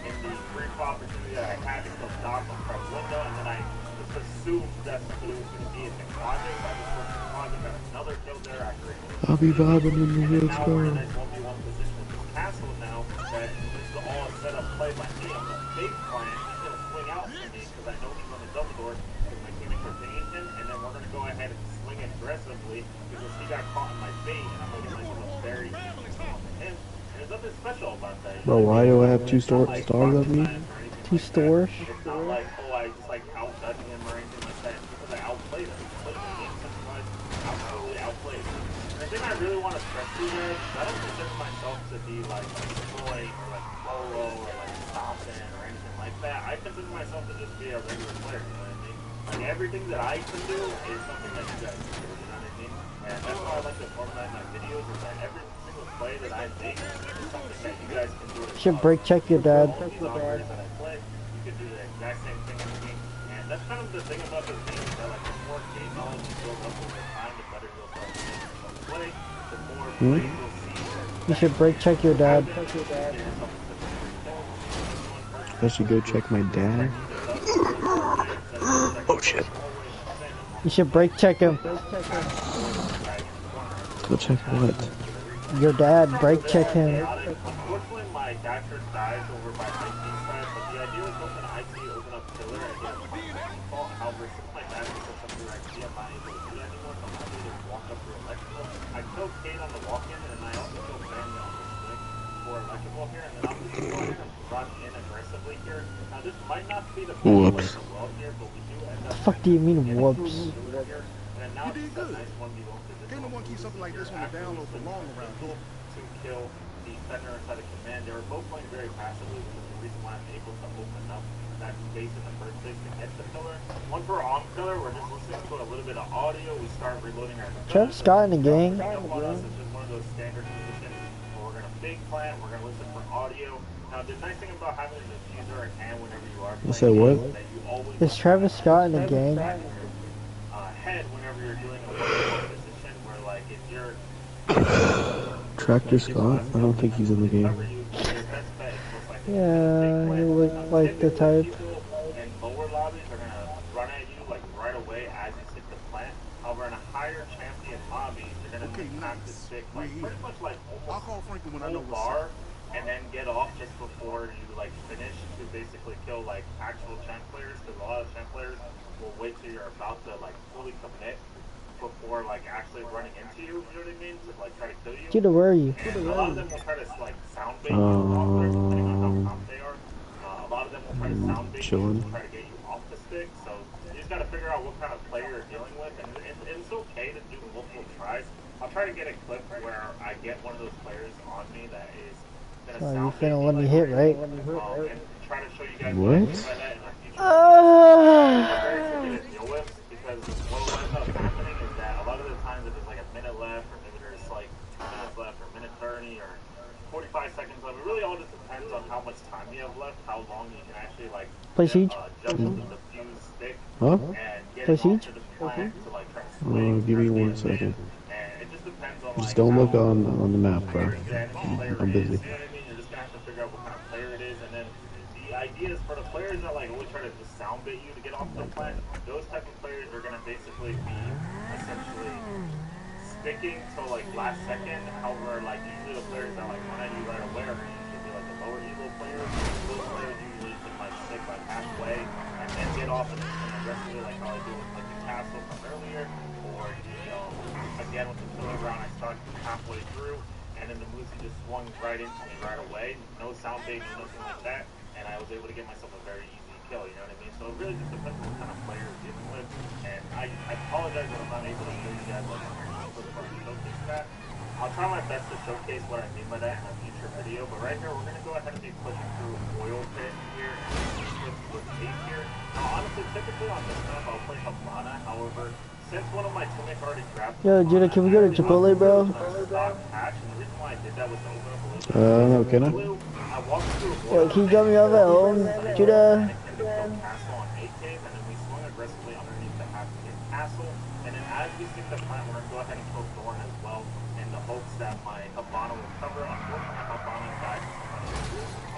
in the brief opportunity that I had to go knock on prep window, and then I just assumed that it was going to be in the closet. I just went to the closet, got another kill there after it. I'll be vibing in the real Now we're in a star. 1v1 position with this castle now, that this is all a setup play by me. I'm a big client. He's going to swing out for me because I know he's on the double door because my teammates are paying him, and then we're going to go ahead and swing aggressively because he got caught in my bait, and I'm going to get myself a very easy kill on him. And there's nothing special about that. Bro, why do I have two stars of me? 2 stores? It's not like, oh, I just like outdone him or anything like that. It's because I outplayed him. He played the game sense-wise, absolutely outplayed him. And the thing I really want to stress to you guys is I don't consider myself to be like destroying or like solo or like stopping or anything like that. I consider myself to just be a regular player, you know what I mean? Like everything that I can do is something that you guys can do, you know what I mean? And that's why I like to format my videos is that every single play that I make is something that you guys can do. Should break check your dad. You could do the exact same thing in the game. And that's kind of the thing about this game is that like the more game knowledge you build up over time, the better you'll start to play. The more plays you'll see. You should break check your dad. I should go check my dad. Oh shit. You should break check him. Go check what? Your dad, break check him. Unfortunately, my Dactyr dies over by 19 times, but the idea was open IC, open up killer, and get my default. However, since my Dactyr goes up through IC, I'm not able to do that anymore, so I'm not able to walk up through electrical. I killed Kate on the walk-in, and I also killed Brandon on the swing for electrical here, and then I'm just going to run in aggressively here. Now, this might not be the best way in the world here, but we do end up... Fuck do you mean whoops? And now You did it's a good. nice 1v1 position. Can't no one keep something like this on the download for long around here. To kill the Fenrir inside of command. They were both playing very passively, which is the reason why I'm able to open up that space in the first place to get the killer. Once we're on killer, we're just listening to a little bit of audio. We start reloading our Travis Scott in the gang. It's just one of those standard positions where we're gonna big plant, we're gonna listen for audio. Now the nice thing about having a diffuser in hand whenever you are You said what? is that you always Is Travis Scott in the gang? head whenever you're doing a one-on-one position where like if you're Tractor Scott? I don't think he's in the game. Yeah, he looked like the type. in lower lobbies are gonna run at you like right away as you hit the plant. However, in a higher champion lobby, you're gonna have to stick like pretty much like almost full bar and then get off just before you like finish to basically kill like actual champ players, because a lot of champ players will wait till you're about to like fully commit before like actually running into you, you know what I mean? To like try to kill you. Judah, where are you? And a lot of them will try to like sound bait you off there, depending on how comp they are. A lot of them will try to sound bait you to try to get you off the stick. So you just gotta figure out what kind of player you're dealing with, and it's okay to do multiple tries. I'll try to get a clip where I get one of those players on me that is gonna sound You're finna let me hit, right? and try to show you guys what? by that in the future. Very tricky to deal with, because what ends up happening is that a lot of the times if there's like a minute left, or maybe there's like 2 minutes left, or minute 30, or 45 seconds left, it really all just depends on how much time you have left, how long you can actually like play Siege? jump into the fuse stick Huh? and get Play off Siege? to the plant to like try to swing. Give me 1 second. And it just depends on Just like don't look how on the map, bro. I'm busy. you know what I mean? You're just gonna have to figure out what kind of player it is, and then the idea is for the players that like always try to just sound bait you to get off the plant. Those type of players are gonna basically be essentially sticking till like last second. However, like usually the players that like run at you right away are gonna usually be like the lower elo players. Those players usually can like stick like halfway and then get off and aggressively like how I do with like the castle from earlier, or you know again with the killer round I started halfway through. And then the Moosey just swung right into me right away. No sound bait, nothing like that. And I was able to get myself a very easy kill, you know what I mean? So it really just depends on what kind of player you're dealing with. And I apologize if I'm not able to show you guys like showcase that. I'll try my best to showcase what I mean by that in a future video. But right here, we're going to go ahead and be pushing through oil pit here with tape here. Now honestly, typically on this map, I'll play Havana. However, since one of my teammates already grabbed Yo, Judah, can we go to Chipotle, bro? No, can I? Yo, can you drop me off at home, Judah? And then as we stick the plant, we're going to go ahead and kill Thorn as well, in the hopes that my Habana will cover. Unfortunately, Habana died.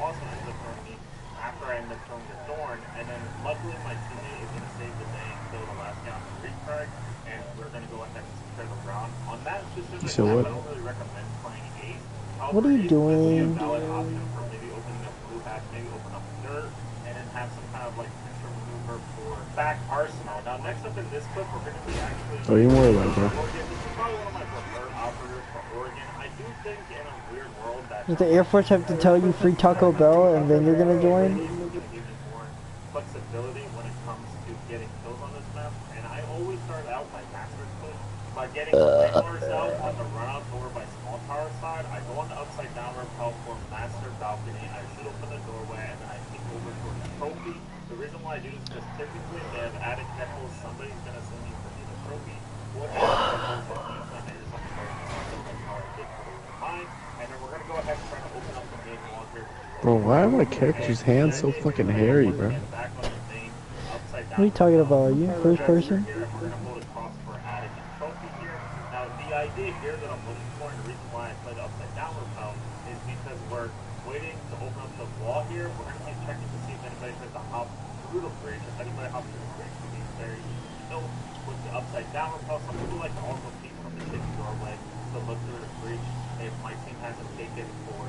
Also ended up throwing me after I ended up throwing the Thorn, and then luckily my teammate is going to save the day and kill the last guy on the retard, and we're going to go ahead and secure the round. On that specific map, I don't really recommend playing Ace. What are you doing? Valid option for maybe opening up blue hatch, maybe open up dirt, and then have some kind of like extra maneuver for back arsenal. Now next up in this clip, we're going to be actually Oh, you worry about it, bro. Oregon. This is probably one of my preferred operators for Oregon. I do think in a weird world that Does the Air Force have to tell you free Taco Bell and then you're gonna join? flexibility when it comes to getting kills on this map, and I always start out my master's push by getting Raynors out on the run out over by small tower side. I go on the upside down rappel for master balcony, I shoot open the doorway, and then I take over towards the trophy. The reason why I do this is because typically if they have added heckles, somebody's gonna send you for the trophy, or heckles that use my neighbors on the like how I did for mine, and then we're gonna go ahead and try to open up the main wall here. Bro, why are my character's hands so fucking hairy, bro? What are you talking about? Are you first person? Now, the idea here that I'm looking for, and the reason why I play the upside down rappel, is because we're waiting to open up the wall here. We're going to keep checking to see if anybody tries to hop through the bridge. If anybody hops through the bridge, it can be very easy to kill with the upside down rappel. Some people like to also peek from the kitchen doorway to look through the breach if my team hasn't taken for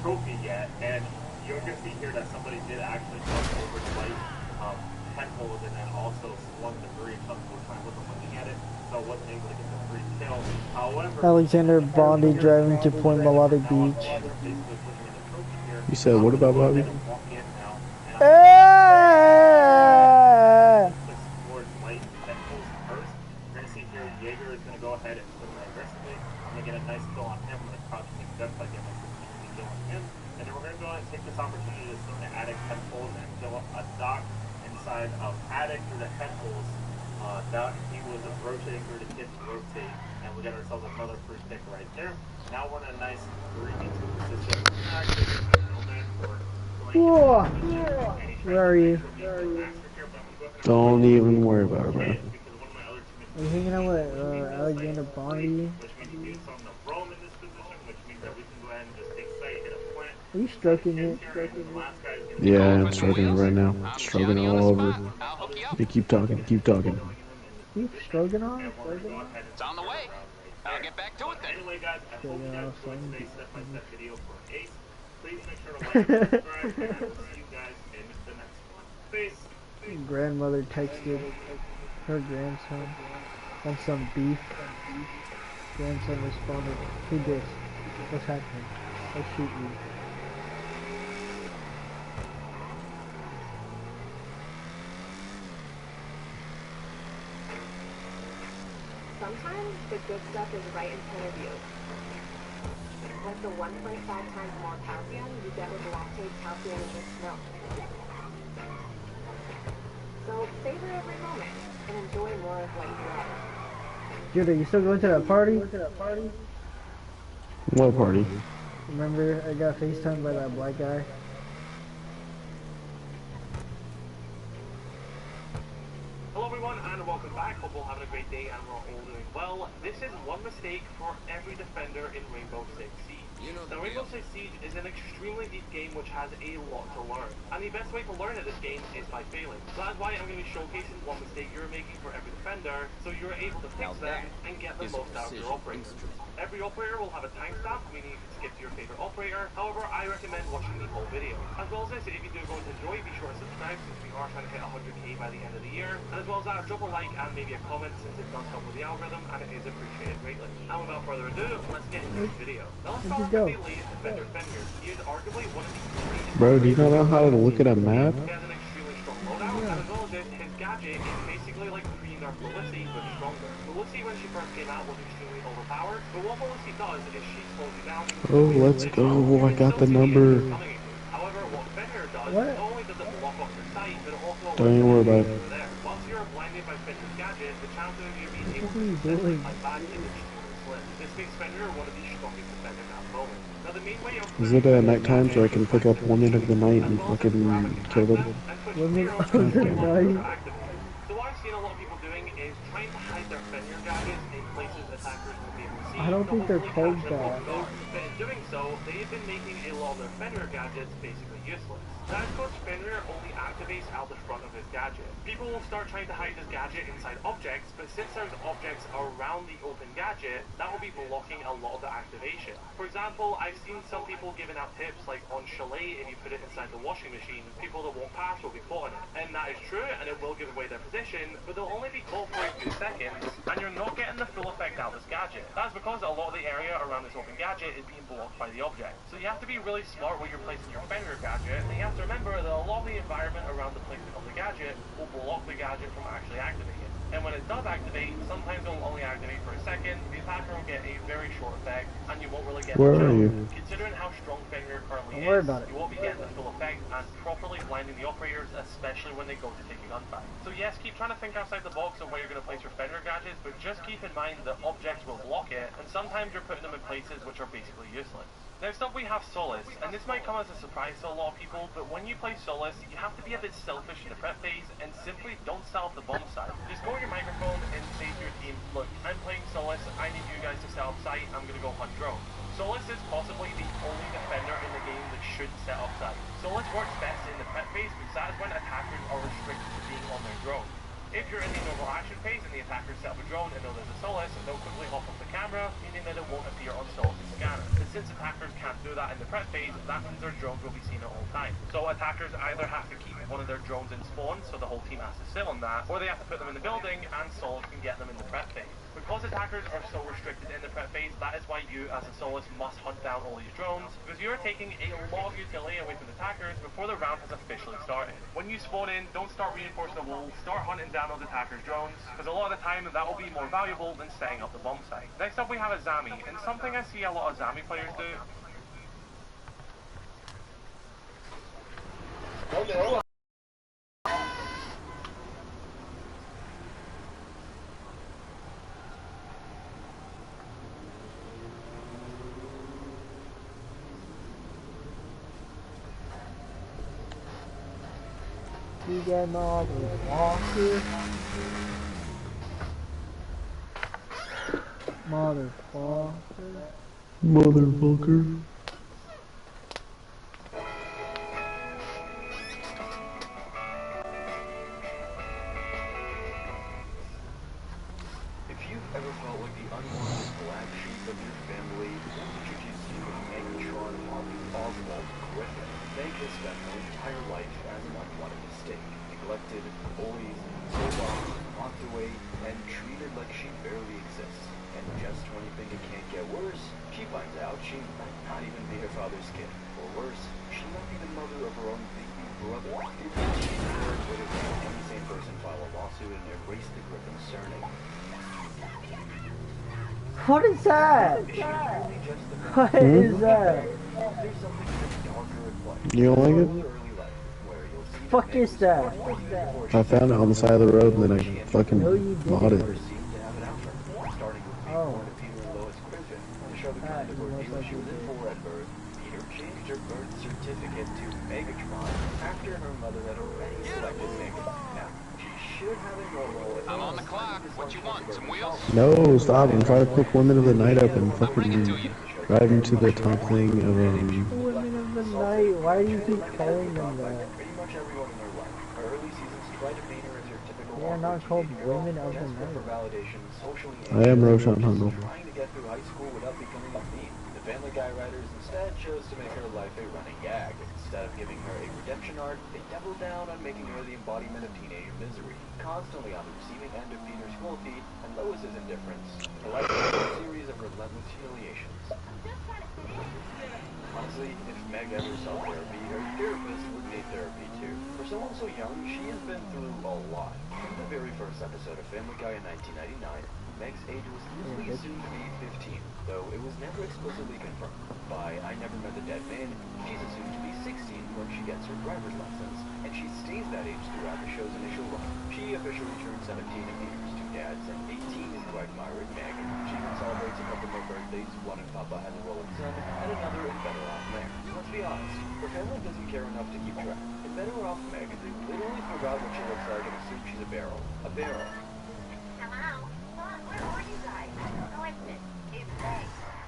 trophy yet. And you're going to see here that somebody did actually jump over twice. Headholes and then also swung the breach. Unfortunately, I wasn't looking at it, so I wasn't able to get the free kill. However, Alexander Bondi driving to Point Melodic Beach. You said what about Bobby? Jaeger is going to go ahead and swim aggressively. I'm going to get a nice kill on him. I'm going to crouch and step by getting my kill on him. And then we're going to go ahead and take this opportunity to swim the attic headholes and kill a dock inside of attic through the headholes. He was rotating through the kitchen rotate, and we got ourselves another free pick right there. Now we're in a nice 3v2 position. Whoa. Where are you? Don't even worry about it, bro. Are you hanging out with Alexander Bondi? Are you stroking it? Yeah, I'm stroking it right now. Stroking it all over. You keep talking, keep talking. Keep stroking off? It's on the way. I'll get back to it then. Anyway, guys, I hope you Stroking guys off enjoyed some today's step-by-step video for Ace. Please make sure to like and subscribe, and I will see you guys in the next one. Peace. Grandmother texted her grandson on some beef. Grandson responded, "Who this? What's happening? I'll shoot you." Sometimes the good stuff is right in front of you. Like the 1.5 times more calcium you get with lactate calcium-rich milk. So savor every moment and enjoy more of what you love. Judah, you still going to that party? What party? Remember I got FaceTimed by that black guy? Hello everyone and welcome back. Hope you're all having a great day and we're all doing well. This is one mistake for every defender in Rainbow Six Siege. Now Rainbow Six Siege is an extremely deep game which has a lot to learn. And the best way to learn at this game is by failing. So that's why I'm going to be showcasing one mistake you're making for every defender so you're able to fix them and get the most out of your operators. Every operator will have a timestamp, meaning you can skip to your favorite operator. However, I recommend watching the whole video. As well as this, if you do go to enjoy, be sure to subscribe since we are trying to hit 100k by the end of the year. And as well as that, drop a like and maybe a comment since it does help with the algorithm and it is appreciated greatly. And without further ado, let's get into this video. Now let's start with the latest defender Fenrir. He is arguably one of the greatest. Bro, do you know how to look at a map? He has an extremely strong loadout, and as well as this, his gadget is basically like pre-nerf Felicity, but stronger. Felicity, when she first came out, was extremely overpowered, but what Felicity does is she slows you down. Oh, let's go. I got the number. However, what Fenrir does, not only does it block off your sight, but it also Don't even worry about it. Once you're blinded by Fenrir's gadget, the chances of you being able What are you doing? to bad is extremely slim. This makes Fenrir one of the strongest defenders at the moment. Now, the main way of Is it nighttime so I can pick up Women of the Night and fucking kill them? Women of the night. So what I've seen a lot of people doing is trying to hide their Fenrir gadgets in places attackers will be able to see. I don't think they're called that. But in doing so, they've been making a lot of their Fenrir gadgets basically useless. That's because Fenrir only activates out the front of his gadget. People will start trying to hide his gadget inside objects, but since there's objects around the open gadget, that will be blocking a lot of the activation. For example, I've seen some people giving out tips like on Chalet, if you put it inside the washing machine, people that walk past will be caught in it. And that is true, and it will give away their position, but they'll only be caught for a few seconds, and you're not getting the full effect out of this gadget. That's because a lot of the area around this open gadget is being blocked by the object. So you have to be really smart where you're placing your Fenrir gadget, and you have to remember that a lot of the environment around the placement of the gadget will block the gadget from actually activating. And when it does activate, sometimes it'll only activate for a second, the attacker will get a very short effect, and you won't really get Where much are out. you? Considering how strong Fenrir currently Don't worry is, about it. you won't be getting the full effect and properly blinding the operators, especially when they go to take a gunfight. So yes, keep trying to think outside the box of where you're going to place your Fenrir gadgets, but just keep in mind that objects will block it, and sometimes you're putting them in places which are basically useless. Next up we have Solis, and this might come as a surprise to a lot of people, but when you play Solis, you have to be a bit selfish in the prep phase, and simply don't set up the bomb site. Just go on your microphone and say to your team, look, I'm playing Solis, I need you guys to set up site, I'm going to go hunt drones. Solis is possibly the only defender in the game that should set up site. Solis works best in the prep phase because that is when attackers are restricted to being on their drone. If you're in the normal action phase and the attackers set up a drone and know there's a Solis, they'll quickly hop off the camera, meaning that it won't appear on Solis' scanner. But since attackers can't do that in the prep phase, that means their drones will be seen at all times. So attackers either have to keep one of their drones in spawn, so the whole team has to sit on that, or they have to put them in the building and Solis can get them in the prep phase. Because attackers are so restricted in the prep phase, that is why you as a Solis must hunt down all these drones, because you're taking a lot of utility away from the attackers before the round has officially started. When you spawn in, don't start reinforcing the wall, start hunting down those attackers' drones, because a lot of the time that will be more valuable than setting up the bomb site. Next up we have a Zami, and something I see a lot of Zami players do. You getting all the walkers? Motherfucker. Motherfucker. If you've ever felt like the unwanted black sheep of your family, let me introduce you to Megatron Harvey Oswald Griffin. Meg has spent her entire life as an unwanted mistake, neglected, bullied, sold off, locked away, and treated like she barely exists. And just when you think it can't get worse, she finds out she might not even be her father's kid. Or worse, she might be the mother of her own baby brother. If she would have made any sane person file a lawsuit and erase the Griffin surname. What is that? What is that? You don't like it? Fuck is that? I found it on the side of the road and then I fucking bought it. Oh. To show the kind of ordeal she was in for at birth, Peter changed her birth certificate to Megatron after her mother had already selected Megatron. Now, she should have a normal... I'm on the clock. What you want? Some wheels? No, stop. I'm trying to pick Women of the Night up and fucking drive into the top thing of Women of the Night. Why do you keep calling them that? Pretty much everyone in her life. Her early seasons tried to paint her as her typical... They are not called Women of the desperate for Night. validation, socially I am Roshan Hundle. trying to get through high school without becoming a meme. The Family Guy writers instead chose to make her life a running gag. Instead of giving her a redemption arc, they doubled down on making her the embodiment of teenage misery, constantly on the receiving end of Peter's cruelty and Lois's indifference. Her life was a series of relentless humiliations. Honestly, if Meg ever saw therapy, her therapist would need therapy too. For someone so young, she has been through a lot. From the very first episode of Family Guy in 1999, Meg's age was loosely assumed to be 15, though it was never explicitly confirmed. By I Never Met the Dead Man, she's assumed to be 16 when she gets her driver's license, and she stays that age throughout the show's initial run. She officially turned 17 in Peter's two dads and 18 in Quagmire and Meg. She even celebrates a couple more birthdays, one in Papa Has a Rolling Sun, and another in Better Off Meg. Let's be honest, her family doesn't care enough to keep track. In Better Off Meg, they literally forgot what she looks like and assume she's a barrel. A barrel. Hello? Where are you guys? Oh, it's Meg.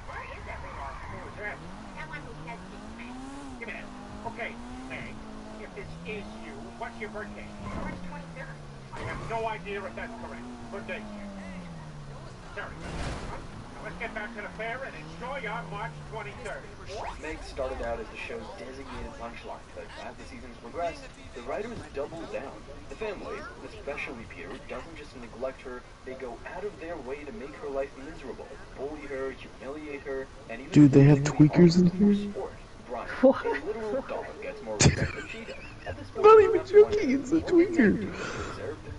Where is everyone? Who's that? That one who says it's Meg. Give me that. Okay, Meg, if this is you, what's your birthday? March 23rd. I have no idea if that's correct. Good day to you. Sorry. Now let's get back to the fair and enjoy our March 23rd. Meg started out as the show's designated punchline, but as the seasons progressed, the writers doubled down. The family, especially Peter, doesn't just neglect her, they go out of their way to make her life miserable, bully her, humiliate her, and even... Dude, they have tweakers in here? Sport. Brian, a literal dog, gets more respect than she does. At this point, Not even joking, it's a tweaker.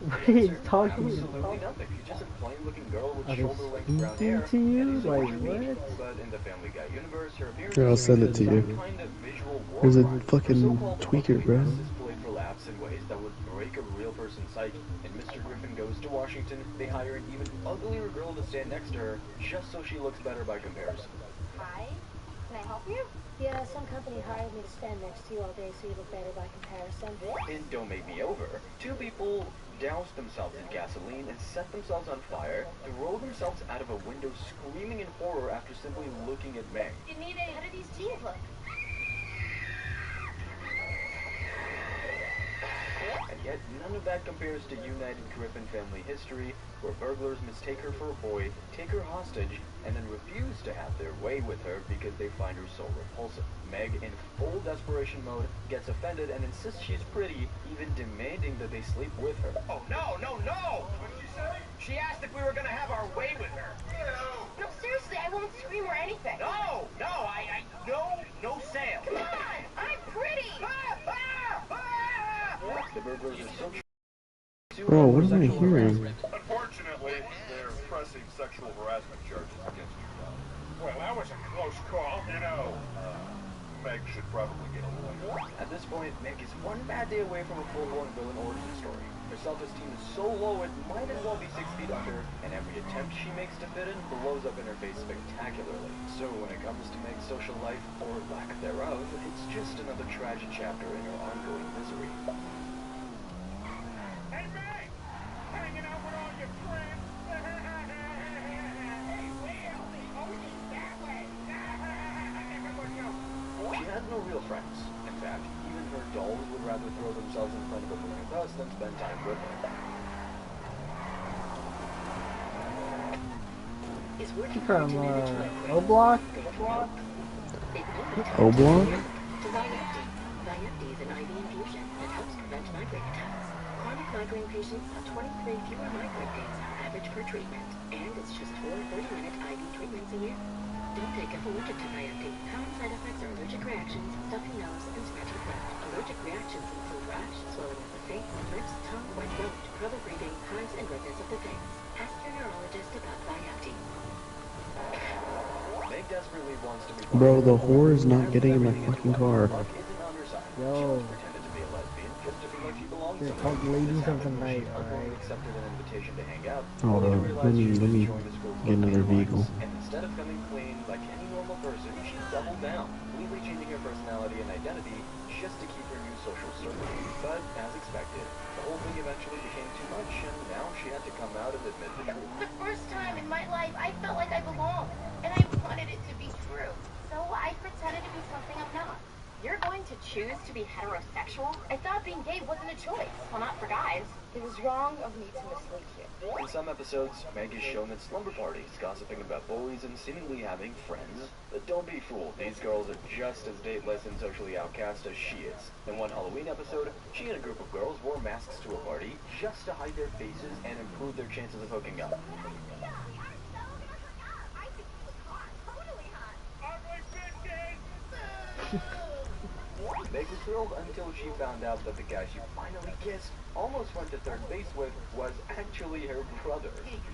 What are you talking Absolutely about? nothing. She's just a plain-looking girl with Are they shoulder-length brown speaking hair. to you? and is Like, unusual, what? But in the Family Guy universe, her appearance Here, I'll send it to is you. some kind of visual war There's a crime. fucking Her so-called tweaker, bro. is played for laughs in ways that would break a real person's psyche. And Mr. Griffin Goes to Washington, they hire an even uglier girl to stand next to her, just so she looks better by comparison. Hi. Can I help you? Yeah, some company hired me to stand next to you all day so you look better by comparison. And don't make me over. Two people doused themselves in gasoline and set themselves on fire, throw themselves out of a window screaming in horror after simply looking at Meg. Anita, how do these teens look? And yet, none of that compares to United Griffin family history, where burglars mistake her for a boy, take her hostage, and then refuse to have their way with her because they find her so repulsive. Meg, in full desperation mode, gets offended and insists she's pretty, even demanding that they sleep with her. Oh, no, no, no! What did she say? She asked if we were going to have our way with her. No, seriously, I won't scream or anything. No, no sale. Come on, I'm pretty. The burglars are so... Bro, what am I hearing? Unfortunately, they're pressing sexual harassment charges against you now. Well, that was a close call. You know, Meg should probably get a lawyer. At this point, Meg is one bad day away from a full-blown villain origin story. Her self-esteem is so low it might as well be 6 feet under, and every attempt she makes to fit in blows up in her face spectacularly. So when it comes to Meg's social life, or lack thereof, it's just another tragic chapter in her ongoing misery. Hey, Meg! Hanging out with all your friends? has no real friends. In fact, even her dolls would rather throw themselves in front of a moving bus than spend time with her. From O-Block? O-Block? Vyepti is an IV infusion that helps prevent migraine attacks. Chronic migraine patients have 23 fewer migraine days on average per treatment, and it's just 4 30-minute IV treatments a year. Don't take it for allergic to Vyepti. Common side effects are allergic reactions, stuffy nose, and scratchy throat. Allergic reactions include rash, swelling of the face, lips, tongue, or throat, trouble breathing, hives, and redness of the face. Ask your neurologist about Vyepti. Meg desperately wants to be Bro, the whore is not getting in my fucking car. Yo. pretended to be a lesbian just to feel like she belonged They're somewhere. called Ladies of the Night, Everyone alright? accepted an invitation to hang out. Hold only to on, realize she was let me enjoying the school's get another local vehicle. lights. And instead of coming clean like any normal person, she doubled down, completely changing her personality and identity just to keep her new social circle. But as expected, the whole thing eventually became too much, and now she had to come out and admit the truth. The first time in my life, I felt like I belonged, and I wanted it to be true. So I pretended to be something I'm not. You're going to choose to be heterosexual? I thought being gay wasn't a choice. Well, not for guys. It was wrong of me to mislead you. In some episodes, Meg is shown at slumber parties, gossiping about boys and seemingly having friends. But don't be fooled, these girls are just as dateless and socially outcast as she is. In one Halloween episode, she and a group of girls wore masks to a party just to hide their faces and improve their chances of hooking up. Meg was thrilled until she found out that the guy she finally kissed, almost went to third base with, was actually her brother.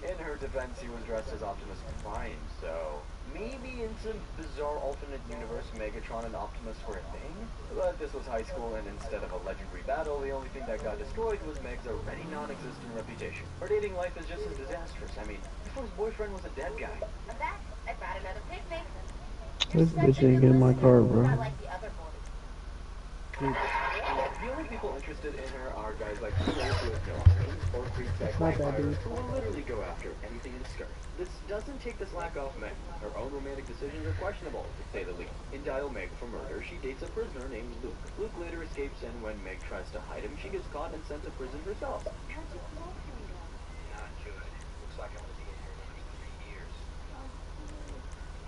In her defense, he was dressed as Optimus Prime, so maybe in some bizarre alternate universe, Megatron and Optimus were a thing? But this was high school, and instead of a legendary battle, the only thing that got destroyed was Meg's already non-existent reputation. Her dating life is just as disastrous. I mean, her first boyfriend was a dead guy. I'm back. I brought another picnic. This bitch ain't get in my car, bro. Not like the other boys. The only people interested in her are guys like Phil who have no options, or creeps like Not that vampires dude. who will literally go after anything in a skirt. This doesn't take the slack off Meg. Her own romantic decisions are questionable, to say the least. In Dial Meg for Murder, she dates a prisoner named Luke. Luke later escapes, and when Meg tries to hide him, she gets caught and sent to prison herself. Not good. Looks like I'm gonna be in here another 3 years.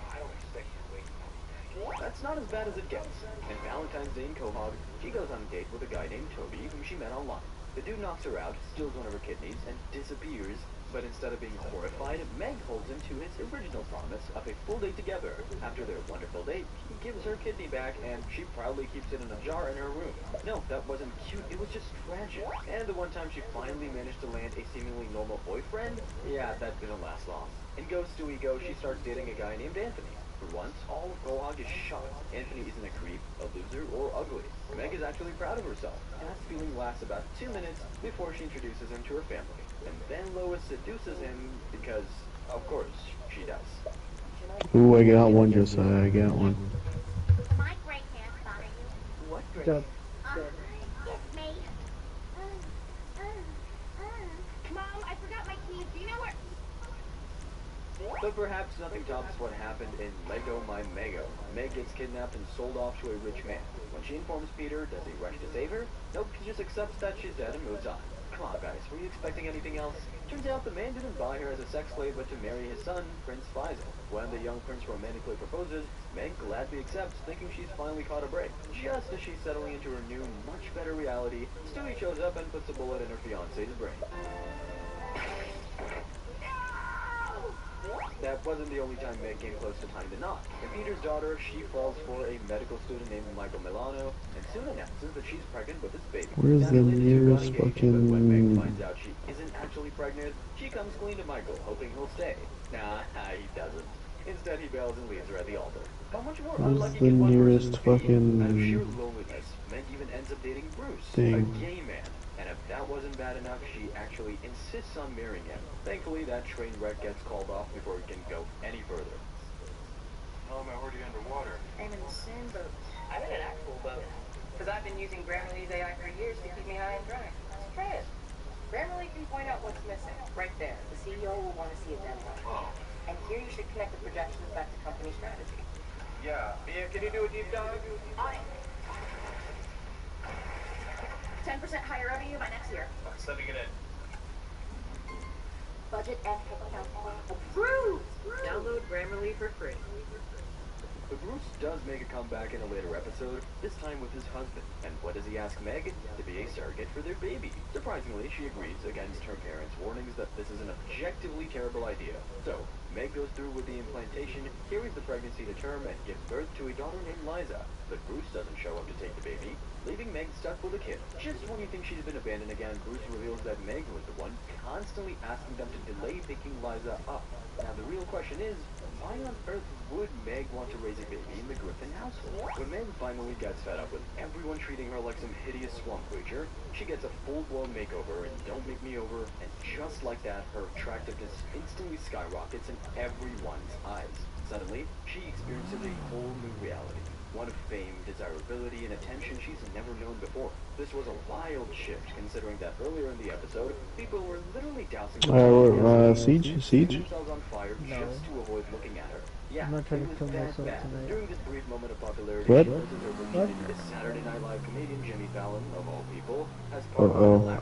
I don't expect you to wait long. That's not as bad as it gets. In Valentine's Day in Quahog, she goes on a date with a guy named Toby, whom she met online. The dude knocks her out, steals one of her kidneys, and disappears. But instead of being horrified, Meg holds him to his original promise of a full day together. After their wonderful date, he gives her kidney back, and she proudly keeps it in a jar in her room. No, that wasn't cute, it was just tragic. And the one time she finally managed to land a seemingly normal boyfriend, yeah, that didn't last long. In Ghost to Ego, she starts dating a guy named Anthony. For once, all of Quahog is shocked. Anthony isn't a creep, a loser, or ugly. Meg is actually proud of herself. That feeling lasts about 2 minutes before she introduces him to her family. And then Lois seduces him because, of course, she does. Ooh, I got one, Josiah, I got one. My great hand bother you. What great? Jump. It's me. Mom, I forgot my keys. Do you know where? But perhaps nothing tops what happened in Lego My Mego. Meg gets kidnapped and sold off to a rich man. When she informs Peter, does he rush to save her? Nope, he just accepts that she's dead and moves on. Come on, guys, were you expecting anything else? Turns out the man didn't buy her as a sex slave, but to marry his son, Prince Faisal. When the young prince romantically proposes, Meg gladly accepts, thinking she's finally caught a break. Just as she's settling into her new, much better reality, Stewie shows up and puts a bullet in her fiancé's brain. That wasn't the only time Meg came close to tying the knot. In Peter's daughter, she falls for a medical student named Michael Milano, and soon announces that she's pregnant with his baby. Where's the nearest But when Meg fucking... finds out she isn't actually pregnant, she comes clean to Michael, hoping he'll stay. Nah, he doesn't. Instead, he bails and leaves her at the altar. How much more Where's unlucky the can one nearest person be? Out of sheer fucking... loneliness, Meg even ends up dating Bruce, thing? a gay man. And if that wasn't bad enough, she actually insists on marrying him. Thankfully, that train wreck gets called off before it can go any further. How am I already underwater? I'm in the same boat. I'm in an actual boat. Because I've been using Grammarly's AI for years to keep me high and dry. Let's try it. Grammarly can point out what's missing. Right there. The CEO will want to see a deadline. And here you should connect the projections back to company strategy. Yeah. Mia, can you do a deep dive? On it. 10% higher revenue by next year. Sending it in. Budget and headcount approved. Download Grammarly for free. But Bruce does make a comeback in a later episode, this time with his husband. And what does he ask Meg? To be a surrogate for their baby. Surprisingly, she agrees against her parents' warnings that this is an objectively terrible idea. So, Meg goes through with the implantation, carries the pregnancy to term, and gives birth to a daughter named Liza. But Bruce doesn't show up to take the baby, leaving Meg stuck with a kid. Just when you think she's been abandoned again, Bruce reveals that Meg was the one constantly asking them to delay picking Liza up. Now the real question is, why on earth would Meg want to raise a baby in the Griffin household? When Meg finally gets fed up with everyone treating her like some hideous swamp creature, she gets a full-blown makeover in Don't Make Me Over, and just like that, her attractiveness instantly skyrockets in everyone's eyes. Suddenly, she experiences a whole new reality. One of fame, desirability, and attention she's never known before. This was a wild shift, considering that earlier in the episode, people were literally dousing themselves on fire just to avoid looking at her. Yeah, I'm not trying it to kill was myself that bad. tonight. During this brief moment of popularity, What? she was overheated as Saturday Night Live comedian Jimmy Fallon, of all people, has part of Uh-oh,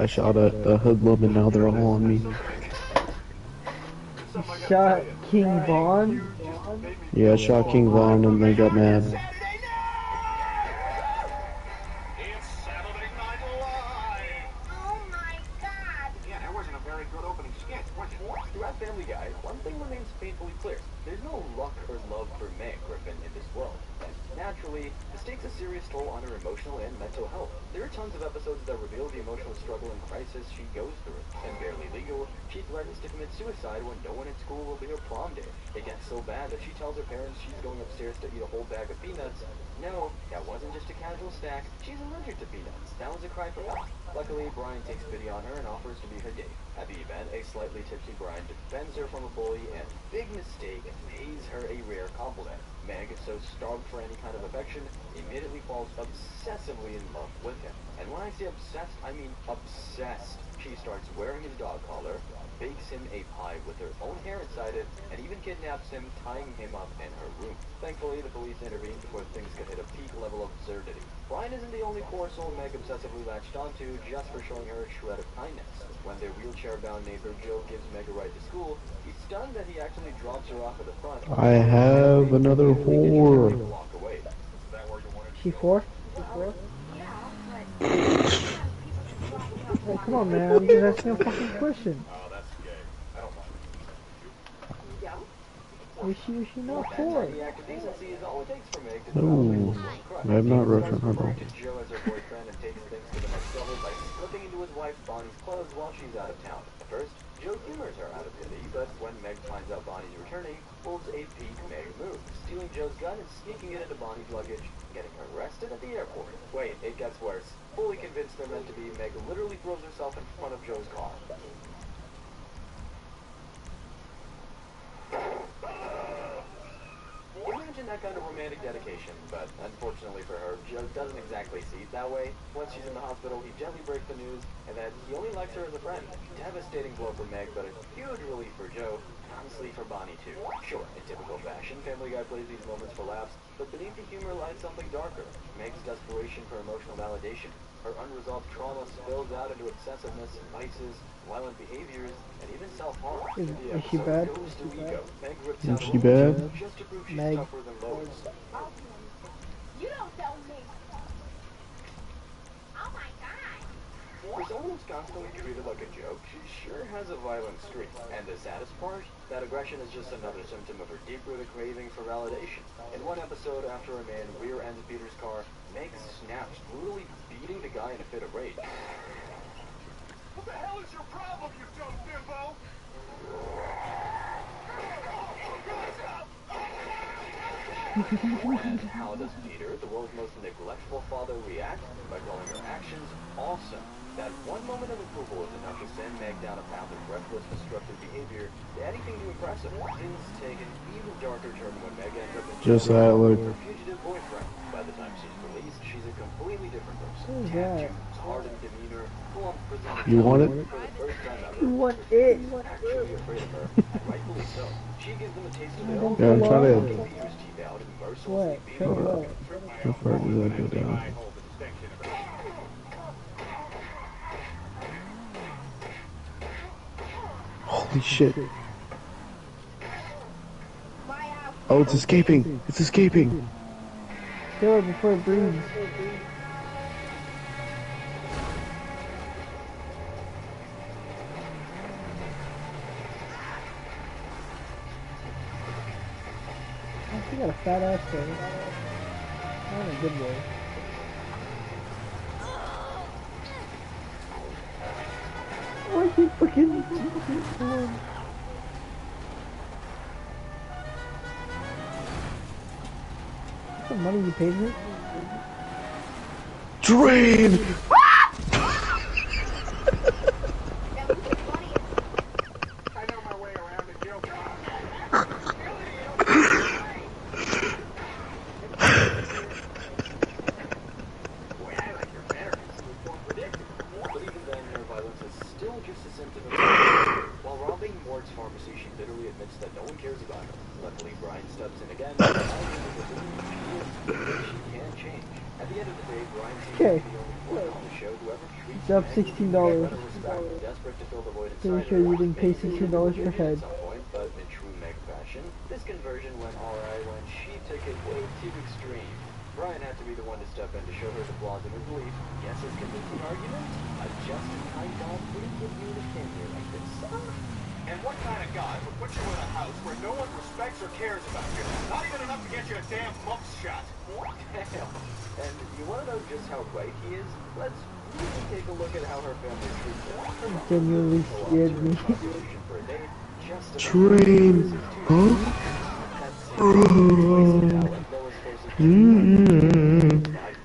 I shot at the hoodlum and now they're all on me. You shot King Von? Yeah, I shot King Von and they got mad. It's Saturday Night Live! Oh my god! Yeah, that wasn't a very good opening sketch, was it? Throughout Family Guy, one thing remains painfully clear. There's no luck or love for Meg Griffin in this world. And naturally, this takes a serious toll on her emotional and mental health. There are tons of episodes that reveal the emotional struggle and crisis she goes through. And barely legal, she threatens to commit suicide when no one at school will be her prom day. It gets so bad that she tells her parents she's going upstairs to eat a whole bag of peanuts. No, that wasn't just a casual snack. She's allergic to peanuts. That was a cry for help. Luckily, Brian takes pity on her and offers to be her date. At the event, a slightly tipsy Brian defends her from a bully and, big mistake, pays her a rare compliment. Meg, so starved for any kind of affection, immediately falls obsessively in love with him. And when I say obsessed, I mean obsessed. She starts wearing his dog collar, bakes him a pie with her own hair inside it, and even kidnaps him, tying him up in her room. Thankfully, the police intervene before things could hit a peak level of absurdity. Brian isn't the only poor soul Meg obsessively latched onto just for showing her a shred of kindness. When their wheelchair-bound neighbor Joe gives Meg a ride to school, he's stunned that he actually drops her off at the front. I have another whore. She 4? Hey, come on, man. I'm just asking a fucking question. Oh, that's gay. I don't mind. Is she not That 4? tiny act of decency is all it takes for Meg to Ooh, I have not wrote her number. Joe as her boyfriend and takes things to the next level by slipping into his wife Bonnie's clothes while she's out of town. At first, Joe humors her out of pity, but when Meg finds out Bonnie's returning, pulls a peak Meg move, stealing Joe's gun and sneaking it into Bonnie's luggage, getting arrested at the airport. Wait, it gets worse. Fully convinced they're meant to be, Meg literally throws herself in front of Joe's car. Imagine that kind of romantic dedication, but unfortunately for her, Joe doesn't exactly see it that way. Once she's in the hospital, he gently breaks the news, and that he only likes her as a friend. Devastating blow for Meg, but a huge relief for Joe, and honestly for Bonnie too. Sure, in typical fashion, Family Guy plays these moments for laughs, but beneath the humor lies something darker. Meg's desperation for emotional validation. Her unresolved trauma spills out into obsessiveness, vices, violent behaviors, and even self-harm. Is she bad? Is she bad? Just to prove she's Meg. tougher than Lois. You don't tell me. Oh my god. For someone who's constantly treated like a joke, she sure has a violent streak. And the saddest part? That aggression is just another symptom of her deep-rooted craving for validation. In one episode, after a man rear-ends Peter's car, Meg snaps, brutally beating the guy in a fit of rage. What the hell is your problem, you dumb bimbo? How does Peter, the world's most neglectful father, react? By calling her actions awesome. That one moment of approval is enough to send Meg down a path of reckless, destructive behavior to anything to impress him. Things take an even darker turn when Meg ends up in Just that, look. her fugitive boyfriend. By the time she's released, she's a completely different person. Who's that? Tattoos, hardened demeanor, full on presenting You want it? for the first time ever. You want it? Actually afraid of her, and rightfully so. She gives them a taste of it. Yeah, I'm trying to. Peter's teeth out and What? Shut up. How far does that go down? Holy shit. Oh, it's escaping! It's escaping! Kill it before it breathes. You got a fat ass thing. Not in a good way. Why is he fucking... What's the money you paid me? Drain! Okay. It's up $16. Pretty sure you didn't pay $16 per head. But in true Meg fashion, this conversion went alright when she took it way too extreme. Brian had to be the one to step in to show her the flaws in her belief. Yes, it's convincing argument. A just-in-time God wouldn't give you an opinion like this. And what kind of guy would put you in a house where no one respects or cares about you? Not even enough to get you a damn mumps shot. Damn. And you want to know just how right he is? Let's really take a look at how her family treats her. Genuinely scared me. Train! Huh?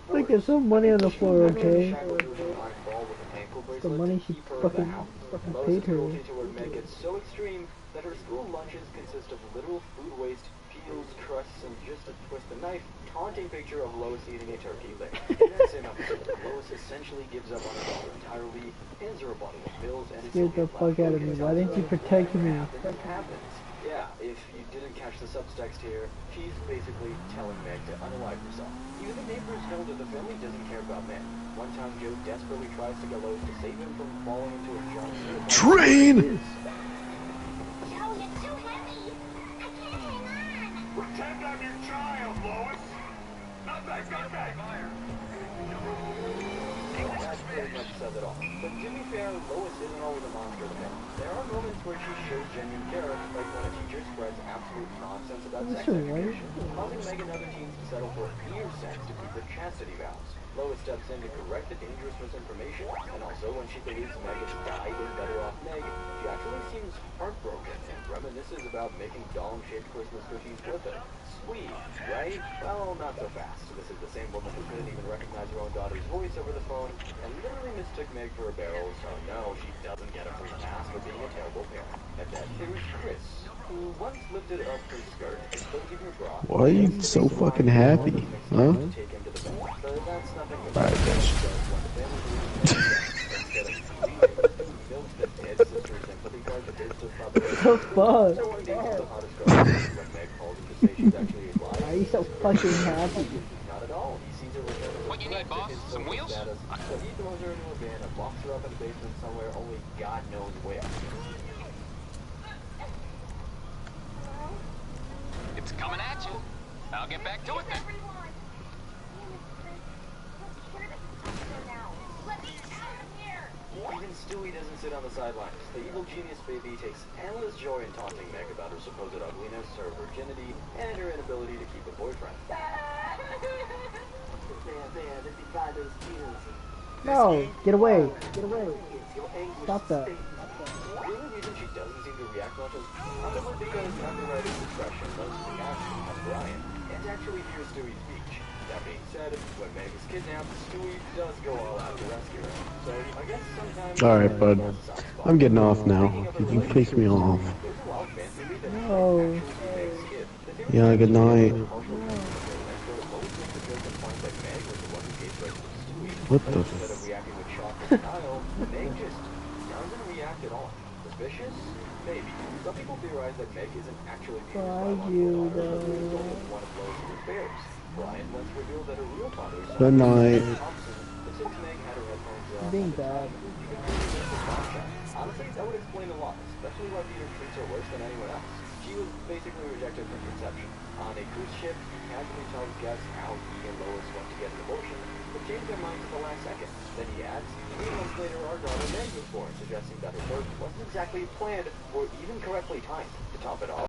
Look, there's some money on the floor, okay? The money she fucking paid her. Meg gets so extreme that her school lunches consist of literal food waste, peels, crusts, and just a twist of knife. Taunting picture of Lois eating a turkey leg. In that same episode, Lois essentially gives up on her daughter entirely, hands her a bottle of pills, and Scared the fuck out of me. Why didn't you protect me? That happens. Yeah, if you didn't catch the subtext here, she's basically telling Meg to unalive herself. Even the neighbors know that the family doesn't care about Meg. One time, Joe desperately tries to get Lois to save him from falling into a giant train! Joe, you're too heavy. I can't hang on. Pretend I'm your child, Lois. Not back, not back. That's pretty much says it all. But to be fair, Lois isn't always a monster to Meg. There are moments where she shows genuine care, like when a teacher spreads absolute nonsense about sex education, causing Meg and other teens to settle for ear sex to keep their chastity vows. Lois steps in to correct the dangerous misinformation, and also when she believes Meg has died or better off Meg, she actually seems heartbroken and reminisces about making doll-shaped Christmas cookies with her. Sweet, right? Well, not so fast. This is the same woman who couldn't even recognize her own daughter's voice over the phone, and literally mistook Meg for a barrel, so no, she doesn't get a free pass for being a terrible parent. And then there's Chris, who once lifted up her skirt, exposing her bra. Why are you so fucking happy? Huh? Alright, bitch. The fuck? Why are you so fucking happy? Not at all. He sees her return as What you need, boss? Some wheels? So he throws her into a van and locks her up in a basement somewhere, only God knows where. It's coming at you. I'll get back to it then. Even Stewie doesn't sit on the sidelines. The evil genius baby takes endless joy in taunting Meg about her supposed ugliness, her virginity, and her inability to keep a boyfriend. No, get away. Get away. Stop that. The only reason she doesn't seem to react much is probably because after writing discretion, most of the action on Brian can't actually hear Stewie's speech. That being said, when Meg is kidnapped, Stewie does go all out to rescue her. So I guess sometimes... Alright, bud. I'm getting off now. You piss me off. No. Yeah, good night. What the f... Meg just doesn't react at all. Suspicious? Maybe. Some people theorize that Meg isn't actually Peter's Why biological you daughter, but is though? only one of Lois' affairs. Brian once revealed that her real father is Good night. Thompson, but since Meg had her headphones off, Being bad. honestly, that would explain a lot, especially why Peter treats her worse than anyone else. She was basically rejected from conception. On a cruise ship, he casually tells guests how he and Lois want to get an abortion, but changed their minds at the last second. Then he adds, 3 months later our daughter Meg was born, suggesting that her birth wasn't exactly planned or even correctly timed. To top it off,